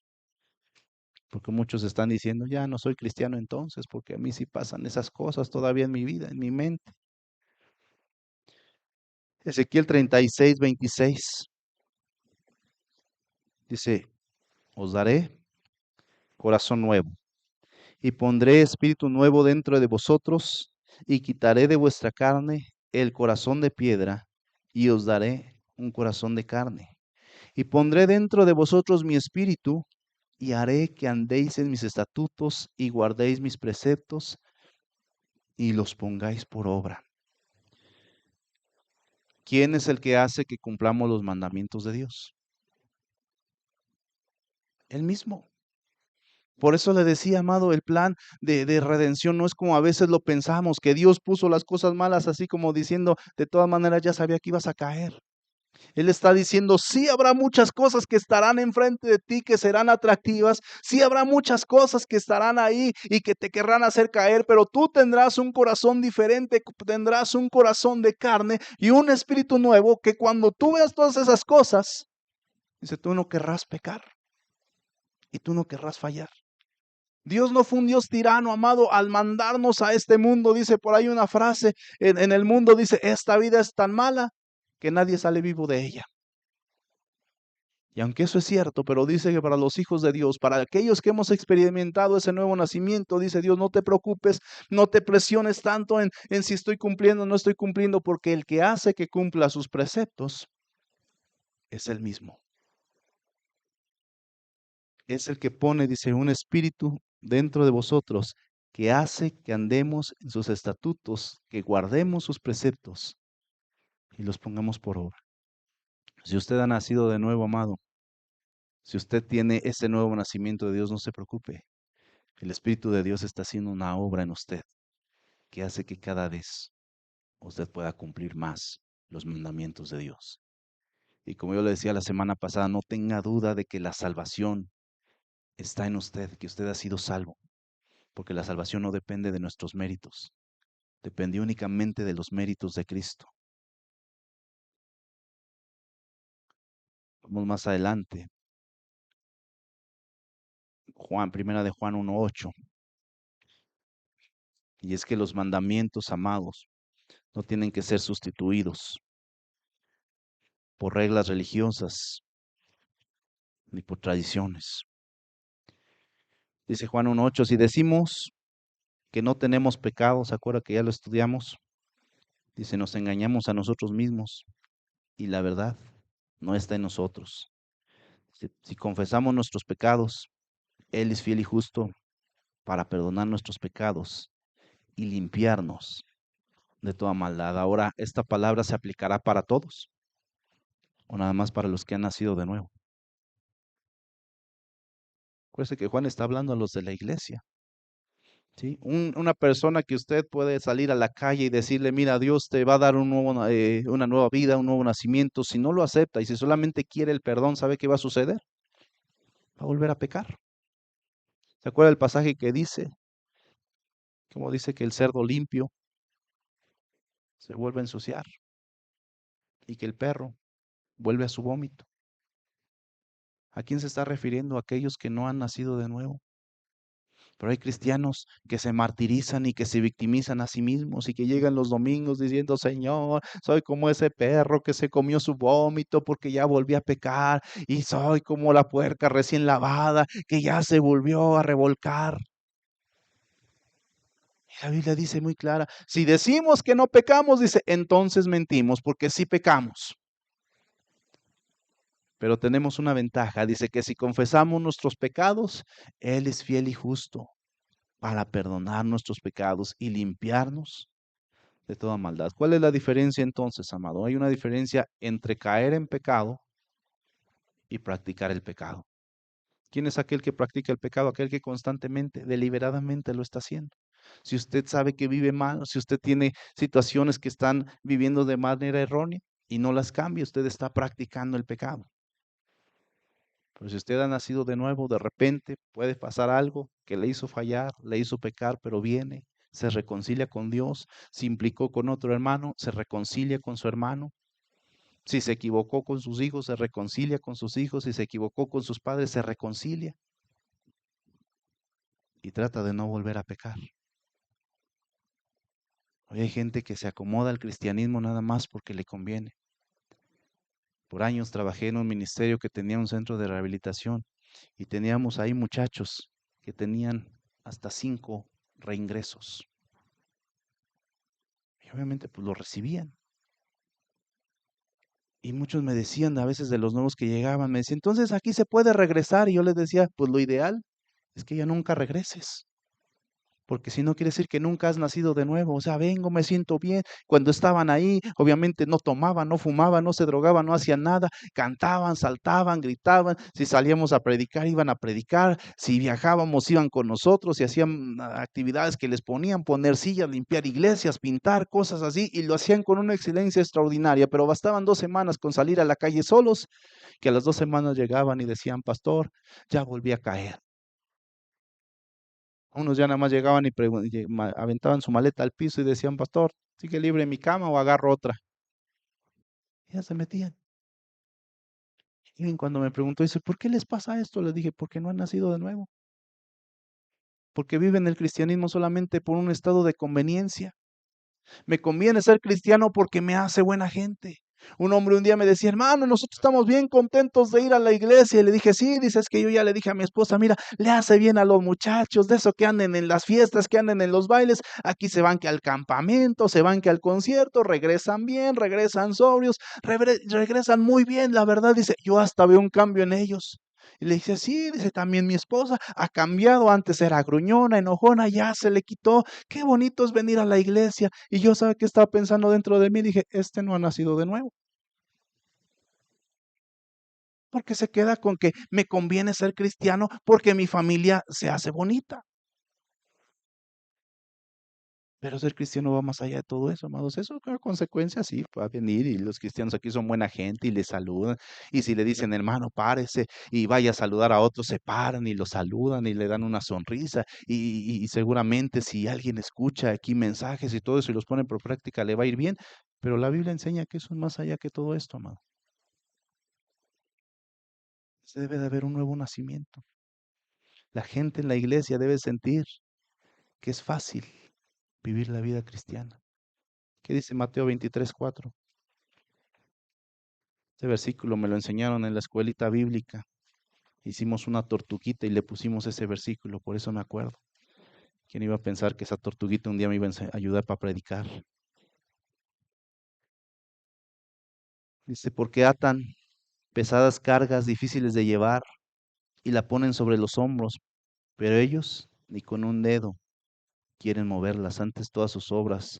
Porque muchos están diciendo, ya no soy cristiano entonces, porque a mí sí pasan esas cosas todavía en mi vida, en mi mente. Ezequiel 36, 26. Dice, os daré corazón nuevo y pondré espíritu nuevo dentro de vosotros y quitaré de vuestra carne el corazón de piedra y os daré un corazón de carne. Y pondré dentro de vosotros mi espíritu y haré que andéis en mis estatutos y guardéis mis preceptos y los pongáis por obra. ¿Quién es el que hace que cumplamos los mandamientos de Dios? Él mismo. Por eso le decía, amado, el plan de redención no es como a veces lo pensamos, que Dios puso las cosas malas así como diciendo, de todas maneras ya sabía que ibas a caer. Él está diciendo, sí habrá muchas cosas que estarán enfrente de ti que serán atractivas, sí habrá muchas cosas que estarán ahí y que te querrán hacer caer, pero tú tendrás un corazón diferente, tendrás un corazón de carne y un espíritu nuevo que cuando tú veas todas esas cosas, dice, tú no querrás pecar y tú no querrás fallar. Dios no fue un Dios tirano, amado, al mandarnos a este mundo. Dice por ahí una frase en el mundo, dice, esta vida es tan mala que nadie sale vivo de ella. Y aunque eso es cierto, pero dice que para los hijos de Dios, para aquellos que hemos experimentado ese nuevo nacimiento, dice Dios, no te preocupes, no te presiones tanto en si estoy cumpliendo o no estoy cumpliendo, porque el que hace que cumpla sus preceptos es el mismo. Es el que pone, dice, un espíritu dentro de vosotros que hace que andemos en sus estatutos, que guardemos sus preceptos y los pongamos por obra. Si usted ha nacido de nuevo, amado, si usted tiene ese nuevo nacimiento de Dios, no se preocupe. El Espíritu de Dios está haciendo una obra en usted que hace que cada vez usted pueda cumplir más los mandamientos de Dios. Y como yo le decía la semana pasada, no tenga duda de que la salvación está en usted, que usted ha sido salvo, porque la salvación no depende de nuestros méritos, depende únicamente de los méritos de Cristo. Vamos más adelante. Primera de Juan 1:8. Y es que los mandamientos, amados, no tienen que ser sustituidos por reglas religiosas ni por tradiciones. Dice Juan 1:8, si decimos que no tenemos pecado, ¿se acuerda que ya lo estudiamos? Dice, nos engañamos a nosotros mismos y la verdad no está en nosotros. Si confesamos nuestros pecados, Él es fiel y justo para perdonar nuestros pecados y limpiarnos de toda maldad. Ahora, ¿esta palabra se aplicará para todos o nada más para los que han nacido de nuevo? Acuérdese que Juan está hablando a los de la iglesia. ¿Sí? Una persona que usted puede salir a la calle y decirle, mira, Dios te va a dar una nueva vida, un nuevo nacimiento. Si no lo acepta y si solamente quiere el perdón, ¿sabe qué va a suceder? Va a volver a pecar. ¿Se acuerda el pasaje que dice? Como dice que el cerdo limpio se vuelve a ensuciar y que el perro vuelve a su vómito. ¿A quién se está refiriendo? A aquellos que no han nacido de nuevo. Pero hay cristianos que se martirizan y que se victimizan a sí mismos y que llegan los domingos diciendo, Señor, soy como ese perro que se comió su vómito porque ya volví a pecar y soy como la puerca recién lavada que ya se volvió a revolcar. La Biblia dice muy clara, si decimos que no pecamos, dice, entonces mentimos, porque sí pecamos. Pero tenemos una ventaja, dice que si confesamos nuestros pecados, Él es fiel y justo para perdonar nuestros pecados y limpiarnos de toda maldad. ¿Cuál es la diferencia entonces, amado? Hay una diferencia entre caer en pecado y practicar el pecado. ¿Quién es aquel que practica el pecado? Aquel que constantemente, deliberadamente lo está haciendo. Si usted sabe que vive mal, si usted tiene situaciones que están viviendo de manera errónea y no las cambia, usted está practicando el pecado. Pero si usted ha nacido de nuevo, de repente puede pasar algo que le hizo fallar, le hizo pecar, pero viene, se reconcilia con Dios, se implicó con otro hermano, se reconcilia con su hermano. Si se equivocó con sus hijos, se reconcilia con sus hijos. Si se equivocó con sus padres, se reconcilia y trata de no volver a pecar. Hoy hay gente que se acomoda al cristianismo nada más porque le conviene. Por años trabajé en un ministerio que tenía un centro de rehabilitación y teníamos ahí muchachos que tenían hasta 5 reingresos. Y obviamente pues lo recibían. Y muchos me decían, a veces de los nuevos que llegaban, me decían, entonces aquí se puede regresar. Y yo les decía, pues lo ideal es que ya nunca regreses. Porque si no quiere decir que nunca has nacido de nuevo. O sea, vengo, me siento bien. Cuando estaban ahí, obviamente no tomaban, no fumaban, no se drogaban, no hacían nada. Cantaban, saltaban, gritaban. Si salíamos a predicar, iban a predicar. Si viajábamos, iban con nosotros y hacían actividades que les ponían, poner sillas, limpiar iglesias, pintar, cosas así. Y lo hacían con una excelencia extraordinaria. Pero bastaban 2 semanas con salir a la calle solos, que a las 2 semanas llegaban y decían, pastor, ya volví a caer. Unos ya nada más llegaban y aventaban su maleta al piso y decían, pastor, ¿sigue libre mi cama o agarro otra? Y ya se metían. Y cuando me preguntó, dice, ¿por qué les pasa esto? Le dije, porque no han nacido de nuevo. Porque viven el cristianismo solamente por un estado de conveniencia. Me conviene ser cristiano porque me hace buena gente. Un hombre un día me decía, hermano, nosotros estamos bien contentos de ir a la iglesia. Y le dije, sí, dices que yo ya le dije a mi esposa, mira, le hace bien a los muchachos, de eso que anden en las fiestas, que anden en los bailes. Aquí se van que al campamento, se van que al concierto, regresan bien, regresan sobrios, regresan muy bien. La verdad, dice, yo hasta veo un cambio en ellos. Y le dice, sí, dice, también mi esposa ha cambiado, antes era gruñona, enojona, ya se le quitó, qué bonito es venir a la iglesia. Y yo, ¿sabe qué estaba pensando dentro de mí? Dije, este no ha nacido de nuevo. Porque se queda con que me conviene ser cristiano porque mi familia se hace bonita. Pero ser cristiano va más allá de todo eso, amados. Eso, con consecuencias, sí, va a venir y los cristianos aquí son buena gente y le saludan. Y si le dicen, hermano, párese y vaya a saludar a otros, se paran y lo saludan y le dan una sonrisa. Y seguramente si alguien escucha aquí mensajes y todo eso y los pone por práctica, le va a ir bien. Pero la Biblia enseña que eso es más allá que todo esto, amado. Se debe de haber un nuevo nacimiento. La gente en la iglesia debe sentir que es fácil vivir la vida cristiana. ¿Qué dice Mateo 23:4? Este versículo me lo enseñaron en la escuelita bíblica. Hicimos una tortuguita y le pusimos ese versículo, por eso me acuerdo. ¿Quién iba a pensar que esa tortuguita un día me iba a ayudar para predicar? Dice, porque atan pesadas cargas difíciles de llevar y la ponen sobre los hombros, pero ellos ni con un dedo quieren moverlas. Antes todas sus obras,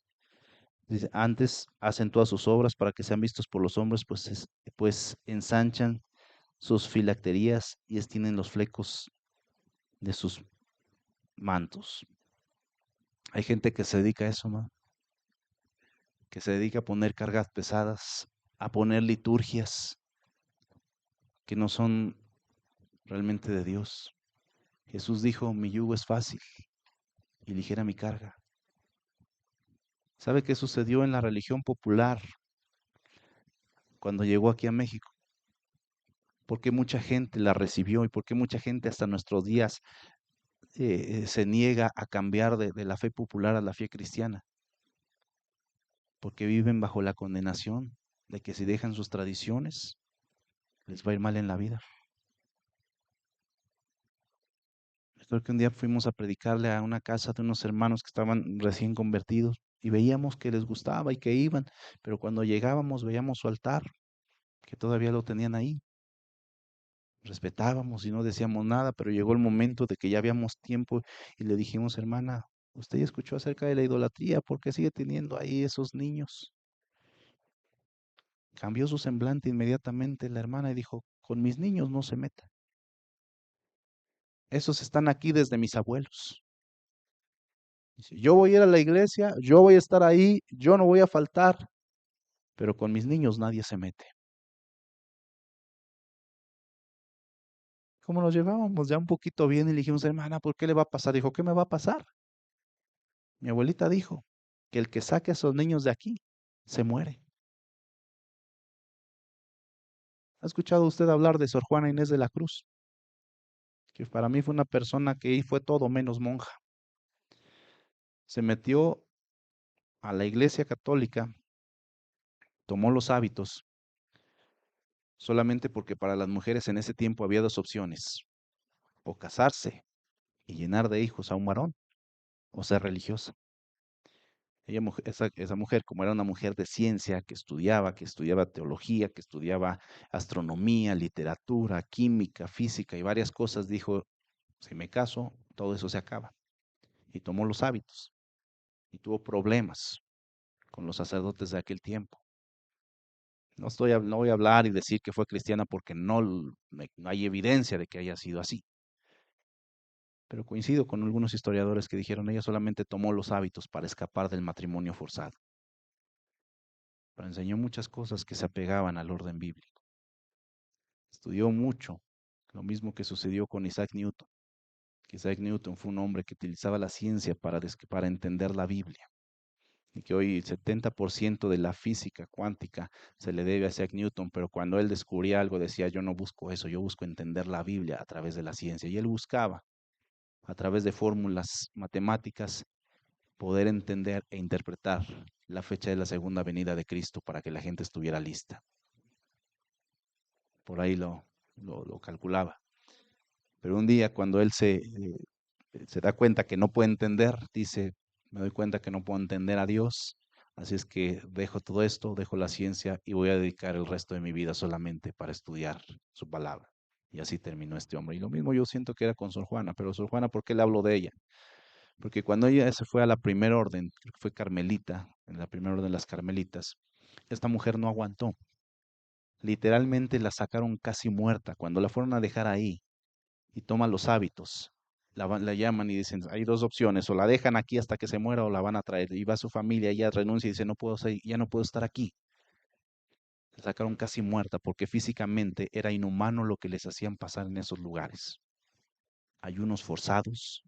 dice, antes hacen todas sus obras para que sean vistos por los hombres, pues, pues ensanchan sus filacterías y extienden los flecos de sus mantos. Hay gente que se dedica a eso, ¿no? Que se dedica a poner cargas pesadas, a poner liturgias que no son realmente de Dios. Jesús dijo, mi yugo es fácil y ligera mi carga. ¿Sabe qué sucedió en la religión popular cuando llegó aquí a México? ¿Por qué mucha gente la recibió y por qué mucha gente hasta nuestros días se niega a cambiar de la fe popular a la fe cristiana? Porque viven bajo la condenación de que si dejan sus tradiciones, les va a ir mal en la vida. Porque un día fuimos a predicarle a una casa de unos hermanos que estaban recién convertidos y veíamos que les gustaba y que iban, pero cuando llegábamos veíamos su altar, que todavía lo tenían ahí. Respetábamos y no decíamos nada, pero llegó el momento de que ya habíamos tiempo y le dijimos, hermana, usted ya escuchó acerca de la idolatría, ¿por qué sigue teniendo ahí esos niños? Cambió su semblante inmediatamente la hermana y dijo, con mis niños no se meta. Esos están aquí desde mis abuelos. Dice, yo voy a ir a la iglesia, yo voy a estar ahí, yo no voy a faltar, pero con mis niños nadie se mete. Como nos llevábamos ya un poquito bien y le dijimos, hermana, ¿por qué le va a pasar? Dijo, ¿qué me va a pasar? Mi abuelita dijo que el que saque a esos niños de aquí se muere. ¿Ha escuchado usted hablar de Sor Juana Inés de la Cruz? Que para mí fue una persona que fue todo menos monja. Se metió a la iglesia católica, tomó los hábitos, solamente porque para las mujeres en ese tiempo había dos opciones, o casarse y llenar de hijos a un varón, o ser religiosa. Esa mujer, como era una mujer de ciencia, que estudiaba teología, que estudiaba astronomía, literatura, química, física y varias cosas, dijo, si me caso, todo eso se acaba. Y tomó los hábitos y tuvo problemas con los sacerdotes de aquel tiempo. No voy a hablar y decir que fue cristiana porque no hay evidencia de que haya sido así. Pero coincido con algunos historiadores que dijeron ella solamente tomó los hábitos para escapar del matrimonio forzado. Pero enseñó muchas cosas que se apegaban al orden bíblico. Estudió mucho, lo mismo que sucedió con Isaac Newton. Isaac Newton fue un hombre que utilizaba la ciencia para entender la Biblia. Y que hoy el 70% de la física cuántica se le debe a Isaac Newton, pero cuando él descubría algo decía, yo no busco eso, yo busco entender la Biblia a través de la ciencia. Y él buscaba, a través de fórmulas matemáticas, poder entender e interpretar la fecha de la segunda venida de Cristo para que la gente estuviera lista. Por ahí lo calculaba. Pero un día cuando él se da cuenta que no puede entender, dice, me doy cuenta que no puedo entender a Dios, así es que dejo todo esto, dejo la ciencia y voy a dedicar el resto de mi vida solamente para estudiar su palabra. Y así terminó este hombre. Y lo mismo yo siento que era con Sor Juana, pero Sor Juana, ¿por qué le hablo de ella? Porque cuando ella se fue a la primera orden, creo que fue carmelita, en la primera orden de las carmelitas, esta mujer no aguantó. Literalmente la sacaron casi muerta cuando la fueron a dejar ahí y toma los hábitos. La llaman y dicen, hay dos opciones, o la dejan aquí hasta que se muera o la van a traer. Y va su familia, ella renuncia y dice, no puedo ya no puedo estar aquí. La sacaron casi muerta porque físicamente era inhumano lo que les hacían pasar en esos lugares. Ayunos forzados,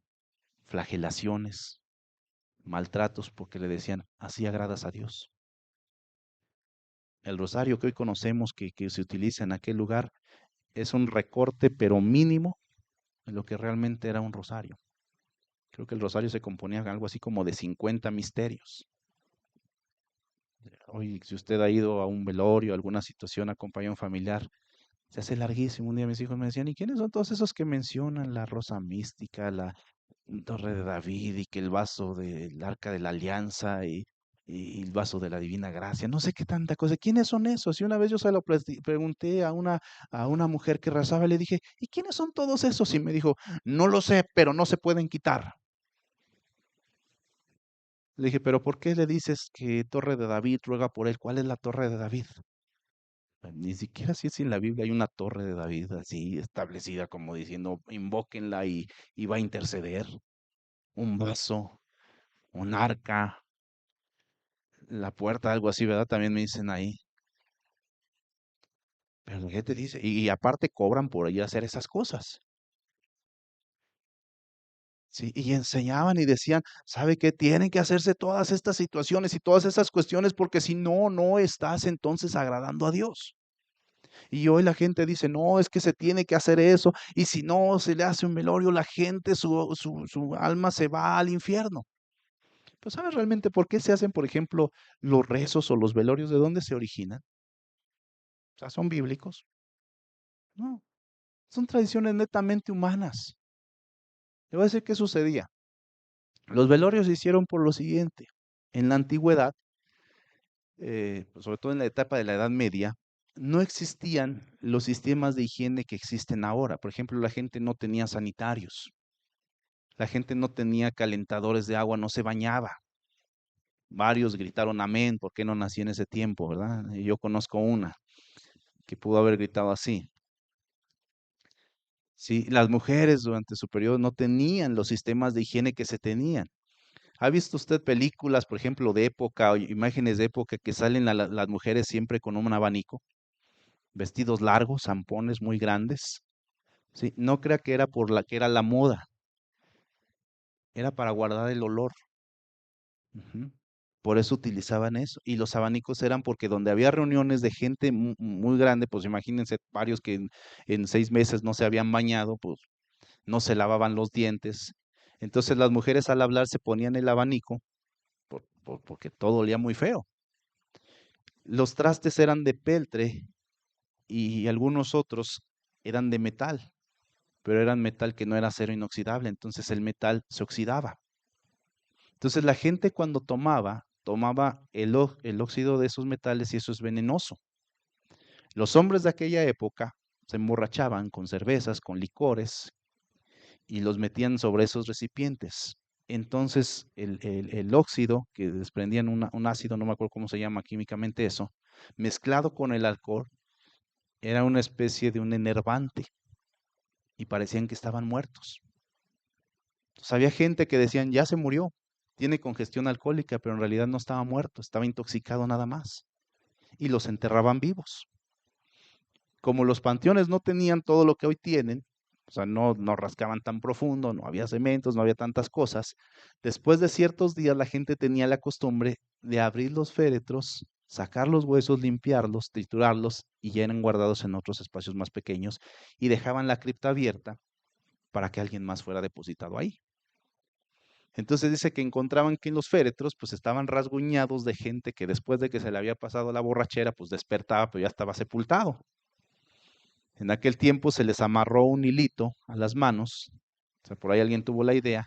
flagelaciones, maltratos porque le decían, así agradas a Dios. El rosario que hoy conocemos que se utiliza en aquel lugar es un recorte, pero mínimo, de lo que realmente era un rosario. Creo que el rosario se componía algo así como de 50 misterios. Hoy, si usted ha ido a un velorio, alguna situación, acompaña a un familiar, se hace larguísimo. Un día mis hijos me decían, ¿y quiénes son todos esos que mencionan la rosa mística, la torre de David y que el vaso del arca de la alianza y el vaso de la divina gracia? No sé qué tanta cosa. ¿Quiénes son esos? Y una vez yo se lo pregunté a una mujer que rezaba y le dije, ¿y quiénes son todos esos? Y me dijo, no lo sé, pero no se pueden quitar. Le dije, pero ¿por qué le dices que Torre de David ruega por él? ¿Cuál es la Torre de David? Ni siquiera si es en la Biblia hay una Torre de David así establecida como diciendo, invóquenla y va a interceder. Un vaso, un arca, la puerta, algo así, ¿verdad? También me dicen ahí. Pero la gente dice, y aparte cobran por ir a hacer esas cosas. Sí, y enseñaban y decían, ¿sabe qué? Tienen que hacerse todas estas situaciones y todas esas cuestiones porque si no, no estás entonces agradando a Dios. Y hoy la gente dice, no, es que se tiene que hacer eso, y si no se le hace un velorio, la gente, su alma se va al infierno. Pues ¿sabes realmente por qué se hacen, por ejemplo, los rezos o los velorios? ¿De dónde se originan? O sea, ¿son bíblicos? No, son tradiciones netamente humanas. Le voy a decir qué sucedía. Los velorios se hicieron por lo siguiente. En la antigüedad, pues, sobre todo en la etapa de la Edad Media, no existían los sistemas de higiene que existen ahora. Por ejemplo, la gente no tenía sanitarios, la gente no tenía calentadores de agua, no se bañaba. Varios gritaron amén, ¿por qué no nací en ese tiempo, verdad? Y yo conozco una que pudo haber gritado así. Sí, las mujeres durante su periodo no tenían los sistemas de higiene que se tenían. ¿Ha visto usted películas, por ejemplo, de época o imágenes de época que salen las mujeres siempre con un abanico, vestidos largos, zampones muy grandes? Sí, no crea que era por la que era la moda, era para guardar el olor. Ujú. Por eso utilizaban eso. Y los abanicos eran porque donde había reuniones de gente muy grande, pues imagínense varios que en 6 meses no se habían bañado, pues no se lavaban los dientes. Entonces las mujeres al hablar se ponían el abanico porque todo olía muy feo. Los trastes eran de peltre y algunos otros eran de metal, pero eran metal que no era acero inoxidable, entonces el metal se oxidaba. Entonces la gente cuando tomaba el óxido de esos metales y eso es venenoso. Los hombres de aquella época se emborrachaban con cervezas, con licores y los metían sobre esos recipientes. Entonces el óxido que desprendían un ácido, no me acuerdo cómo se llama químicamente eso, mezclado con el alcohol, era una especie de un enervante y parecían que estaban muertos. Entonces, había gente que decían, ya se murió, tiene congestión alcohólica, pero en realidad no estaba muerto, estaba intoxicado nada más. Y los enterraban vivos. Como los panteones no tenían todo lo que hoy tienen, o sea, no rascaban tan profundo, no había cementos, no había tantas cosas, después de ciertos días la gente tenía la costumbre de abrir los féretros, sacar los huesos, limpiarlos, triturarlos y ya eran guardados en otros espacios más pequeños y dejaban la cripta abierta para que alguien más fuera depositado ahí. Entonces dice que encontraban que en los féretros pues estaban rasguñados de gente que después de que se le había pasado la borrachera pues despertaba pero ya estaba sepultado. En aquel tiempo se les amarró un hilito a las manos, o sea, por ahí alguien tuvo la idea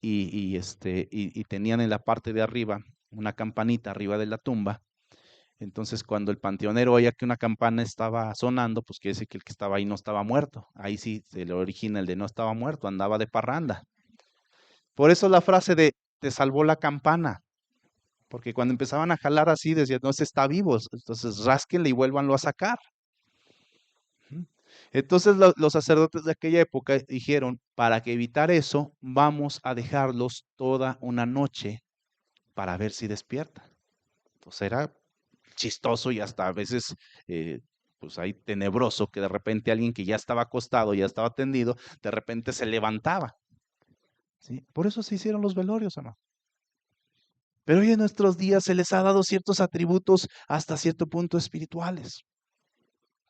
y tenían en la parte de arriba una campanita arriba de la tumba. Entonces cuando el panteonero oía que una campana estaba sonando, pues quiere decir que el que estaba ahí no estaba muerto. Ahí sí se le origina el de no estaba muerto, andaba de parranda. Por eso la frase de te salvó la campana, porque cuando empezaban a jalar así decían, no, ese está vivo, entonces rásquenle y vuélvanlo a sacar. Entonces los sacerdotes de aquella época dijeron, para que evitar eso, vamos a dejarlos toda una noche para ver si despiertan. Entonces era chistoso y hasta a veces, pues ahí tenebroso, que de repente alguien que ya estaba acostado, ya estaba tendido, de repente se levantaba. ¿Sí? Por eso se hicieron los velorios, hermano. Pero hoy en nuestros días se les ha dado ciertos atributos hasta cierto punto espirituales.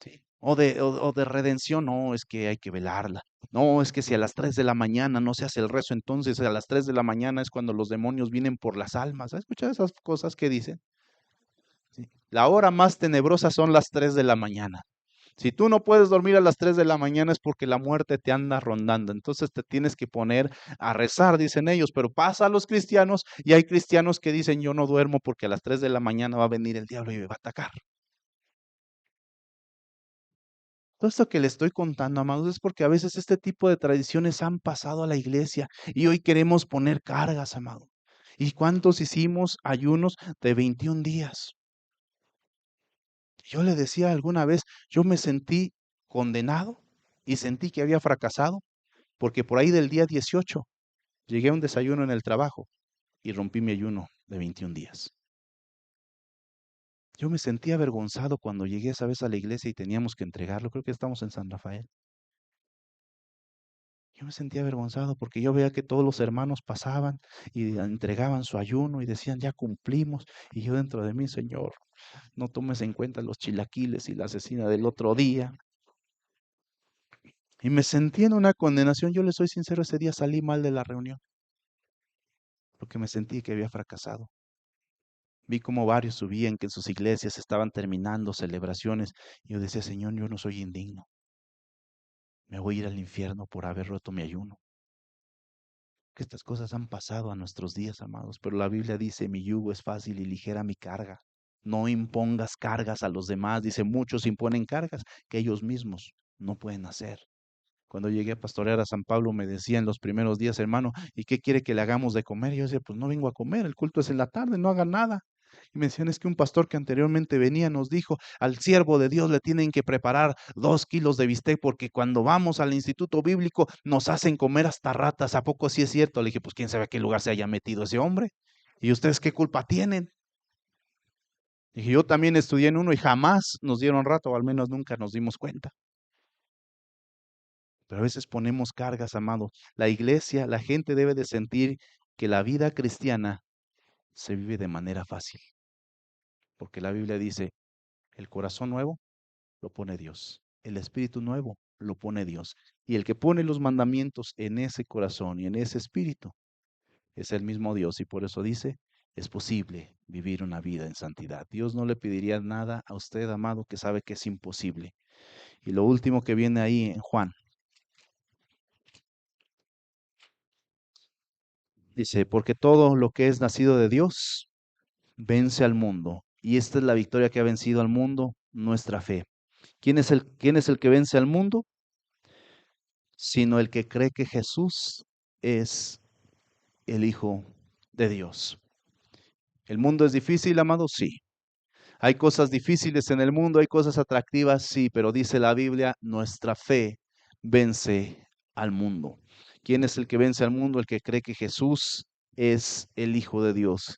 ¿Sí? O de redención, no, es que hay que velarla. No, es que si a las 3 de la mañana no se hace el rezo, entonces a las 3 de la mañana es cuando los demonios vienen por las almas. ¿Has escuchado esas cosas que dicen? Sí. La hora más tenebrosa son las 3 de la mañana. Si tú no puedes dormir a las 3 de la mañana es porque la muerte te anda rondando. Entonces te tienes que poner a rezar, dicen ellos, pero pasa a los cristianos y hay cristianos que dicen yo no duermo porque a las 3 de la mañana va a venir el diablo y me va a atacar. Todo esto que le estoy contando, amados, es porque a veces este tipo de tradiciones han pasado a la iglesia y hoy queremos poner cargas, amado. ¿Y cuántos hicimos ayunos de 21 días? Yo le decía alguna vez, yo me sentí condenado y sentí que había fracasado porque por ahí del día 18 llegué a un desayuno en el trabajo y rompí mi ayuno de 21 días. Yo me sentí avergonzado cuando llegué esa vez a la iglesia y teníamos que entregarlo. Creo que estamos en San Rafael. Yo me sentía avergonzado porque yo veía que todos los hermanos pasaban y entregaban su ayuno y decían, ya cumplimos. Y yo dentro de mí, Señor, no tomes en cuenta los chilaquiles y la asesina del otro día. Y me sentí en una condenación. Yo le soy sincero, ese día salí mal de la reunión porque me sentí que había fracasado. Vi como varios subían que en sus iglesias estaban terminando celebraciones. Y yo decía, Señor, yo no soy indigno. Me voy a ir al infierno por haber roto mi ayuno. Que estas cosas han pasado a nuestros días, amados, pero la Biblia dice, mi yugo es fácil y ligera mi carga. No impongas cargas a los demás. Dice, muchos imponen cargas que ellos mismos no pueden hacer. Cuando llegué a pastorear a San Pablo me decía en los primeros días, hermano, ¿y qué quiere que le hagamos de comer? Y yo decía, pues no vengo a comer, el culto es en la tarde, no haga nada. Y me decían, es que un pastor que anteriormente venía nos dijo, al siervo de Dios le tienen que preparar 2 kilos de bistec porque cuando vamos al instituto bíblico nos hacen comer hasta ratas. ¿A poco sí es cierto? Le dije, pues quién sabe a qué lugar se haya metido ese hombre. ¿Y ustedes qué culpa tienen? Dije, yo también estudié en uno y jamás nos dieron rato, o al menos nunca nos dimos cuenta. Pero a veces ponemos cargas, amado. La iglesia, la gente debe de sentir que la vida cristiana se vive de manera fácil, porque la Biblia dice, el corazón nuevo lo pone Dios, el espíritu nuevo lo pone Dios, y el que pone los mandamientos en ese corazón y en ese espíritu es el mismo Dios, y por eso dice, es posible vivir una vida en santidad. Dios no le pediría nada a usted, amado, que sabe que es imposible. Y lo último que viene ahí en Juan, dice, porque todo lo que es nacido de Dios vence al mundo. Y esta es la victoria que ha vencido al mundo, nuestra fe. ¿Quién es el que vence al mundo? Sino el que cree que Jesús es el Hijo de Dios. ¿El mundo es difícil, amado? Sí. Hay cosas difíciles en el mundo, hay cosas atractivas, sí, pero dice la Biblia, nuestra fe vence al mundo. ¿Quién es el que vence al mundo? El que cree que Jesús es el Hijo de Dios.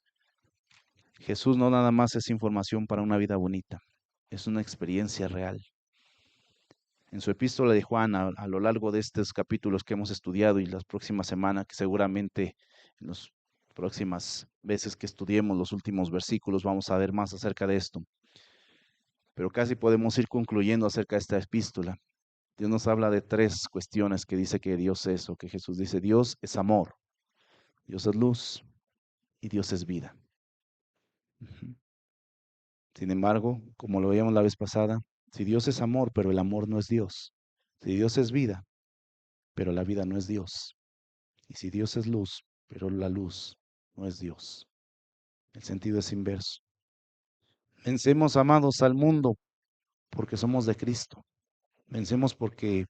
Jesús no nada más es información para una vida bonita, es una experiencia real. En su epístola de Juan, a lo largo de estos capítulos que hemos estudiado y las próximas semanas, que seguramente en las próximas veces que estudiemos los últimos versículos vamos a ver más acerca de esto. Pero casi podemos ir concluyendo acerca de esta epístola. Dios nos habla de 3 cuestiones que dice que Dios es, o que Jesús dice, Dios es amor, Dios es luz y Dios es vida. Ujú. Sin embargo, como lo veíamos la vez pasada, si Dios es amor, pero el amor no es Dios. Si Dios es vida, pero la vida no es Dios. Y si Dios es luz, pero la luz no es Dios. El sentido es inverso. Vencemos, amados, al mundo porque somos de Cristo. Vencemos porque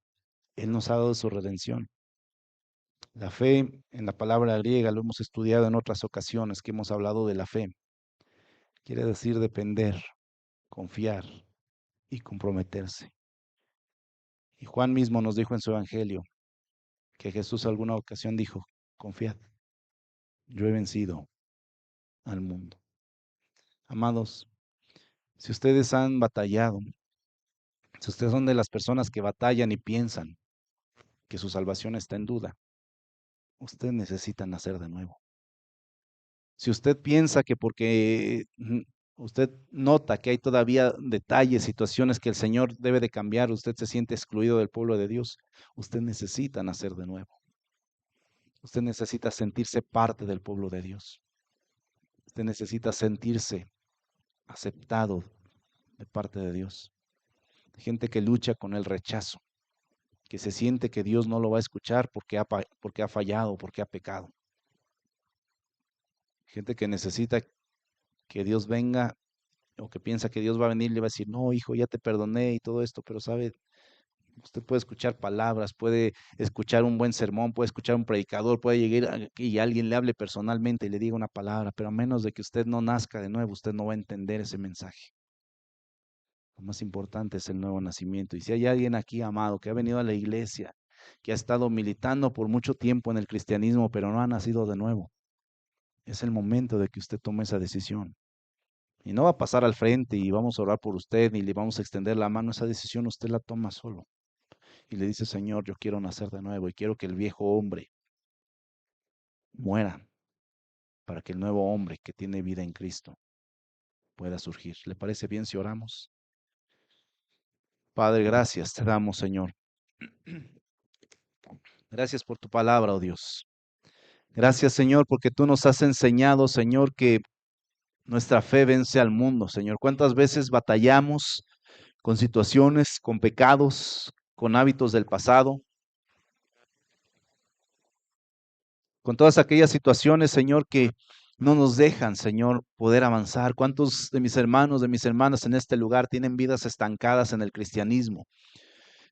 Él nos ha dado su redención. La fe en la palabra griega lo hemos estudiado en otras ocasiones que hemos hablado de la fe. Quiere decir depender, confiar y comprometerse. Y Juan mismo nos dijo en su evangelio que Jesús alguna ocasión dijo, confiad, yo he vencido al mundo. Amados, si ustedes han batallado, si ustedes son de las personas que batallan y piensan que su salvación está en duda, ustedes necesitan nacer de nuevo. Si usted piensa que porque usted nota que hay todavía detalles, situaciones que el Señor debe de cambiar, usted se siente excluido del pueblo de Dios, usted necesita nacer de nuevo. Usted necesita sentirse parte del pueblo de Dios. Usted necesita sentirse aceptado de parte de Dios. Gente que lucha con el rechazo, que se siente que Dios no lo va a escuchar porque ha fallado, porque ha pecado. Gente que necesita que Dios venga o que piensa que Dios va a venir y le va a decir, no, hijo, ya te perdoné y todo esto, pero sabe, usted puede escuchar palabras, puede escuchar un buen sermón, puede escuchar un predicador, puede llegar y alguien le hable personalmente y le diga una palabra, pero a menos de que usted no nazca de nuevo, usted no va a entender ese mensaje. Lo más importante es el nuevo nacimiento. Y si hay alguien aquí, amado, que ha venido a la iglesia, que ha estado militando por mucho tiempo en el cristianismo, pero no ha nacido de nuevo, es el momento de que usted tome esa decisión. Y no va a pasar al frente y vamos a orar por usted y le vamos a extender la mano. Esa decisión usted la toma solo. Y le dice, Señor, yo quiero nacer de nuevo y quiero que el viejo hombre muera para que el nuevo hombre que tiene vida en Cristo pueda surgir. ¿Le parece bien si oramos? Padre, gracias te damos, Señor. Gracias por tu palabra, oh Dios. Gracias, Señor, porque tú nos has enseñado, Señor, que nuestra fe vence al mundo, Señor. ¿Cuántas veces batallamos con situaciones, con pecados, con hábitos del pasado, con todas aquellas situaciones, Señor, que no nos dejan, Señor, poder avanzar. ¿Cuántos de mis hermanos, de mis hermanas en este lugar tienen vidas estancadas en el cristianismo?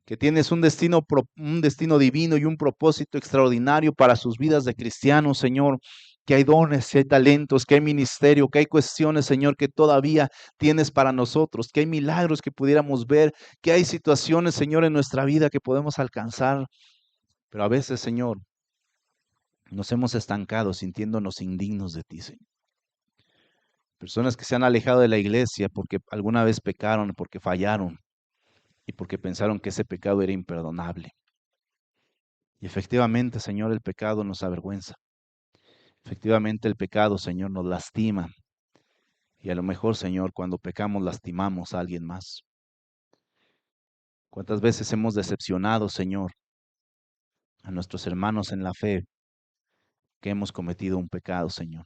Que tienes un destino divino y un propósito extraordinario para sus vidas de cristianos, Señor, que hay dones, que hay talentos, que hay ministerio, que hay cuestiones, Señor, que todavía tienes para nosotros, que hay milagros que pudiéramos ver, que hay situaciones, Señor, en nuestra vida que podemos alcanzar, pero a veces, Señor, nos hemos estancado sintiéndonos indignos de ti, Señor. Personas que se han alejado de la iglesia porque alguna vez pecaron, porque fallaron y porque pensaron que ese pecado era imperdonable. Y efectivamente, Señor, el pecado nos avergüenza. Efectivamente, el pecado, Señor, nos lastima. Y a lo mejor, Señor, cuando pecamos lastimamos a alguien más. ¿Cuántas veces hemos decepcionado, Señor, a nuestros hermanos en la fe que hemos cometido un pecado, Señor?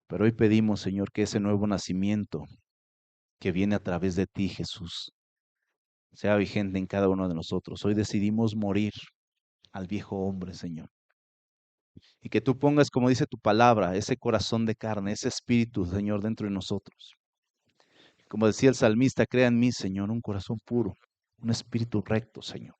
Pero hoy pedimos, Señor, que ese nuevo nacimiento que viene a través de ti, Jesús, sea vigente en cada uno de nosotros. Hoy decidimos morir al viejo hombre, Señor. Y que tú pongas, como dice tu palabra, ese corazón de carne, ese espíritu, Señor, dentro de nosotros. Como decía el salmista, crea en mí, Señor, un corazón puro, un espíritu recto, Señor.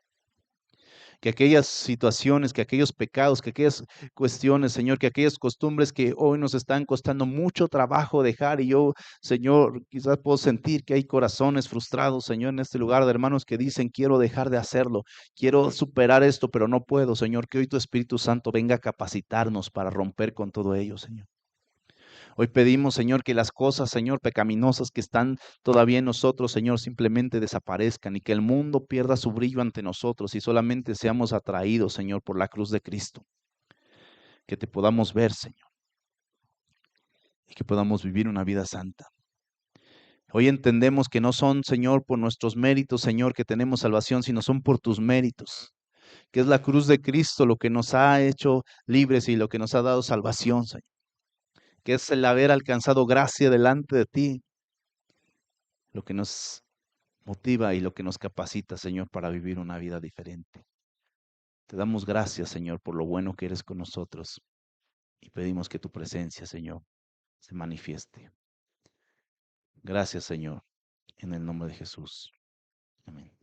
Que aquellas situaciones, que aquellos pecados, que aquellas cuestiones, Señor, que aquellas costumbres que hoy nos están costando mucho trabajo dejar, y yo, Señor, quizás puedo sentir que hay corazones frustrados, Señor, en este lugar de hermanos que dicen, quiero dejar de hacerlo, quiero superar esto, pero no puedo, Señor, que hoy tu Espíritu Santo venga a capacitarnos para romper con todo ello, Señor. Hoy pedimos, Señor, que las cosas, Señor, pecaminosas que están todavía en nosotros, Señor, simplemente desaparezcan y que el mundo pierda su brillo ante nosotros y solamente seamos atraídos, Señor, por la cruz de Cristo. Que te podamos ver, Señor, y que podamos vivir una vida santa. Hoy entendemos que no son, Señor, por nuestros méritos, Señor, que tenemos salvación, sino son por tus méritos, que es la cruz de Cristo lo que nos ha hecho libres y lo que nos ha dado salvación, Señor, que es el haber alcanzado gracia delante de ti, lo que nos motiva y lo que nos capacita, Señor, para vivir una vida diferente. Te damos gracias, Señor, por lo bueno que eres con nosotros y pedimos que tu presencia, Señor, se manifieste. Gracias, Señor, en el nombre de Jesús. Amén.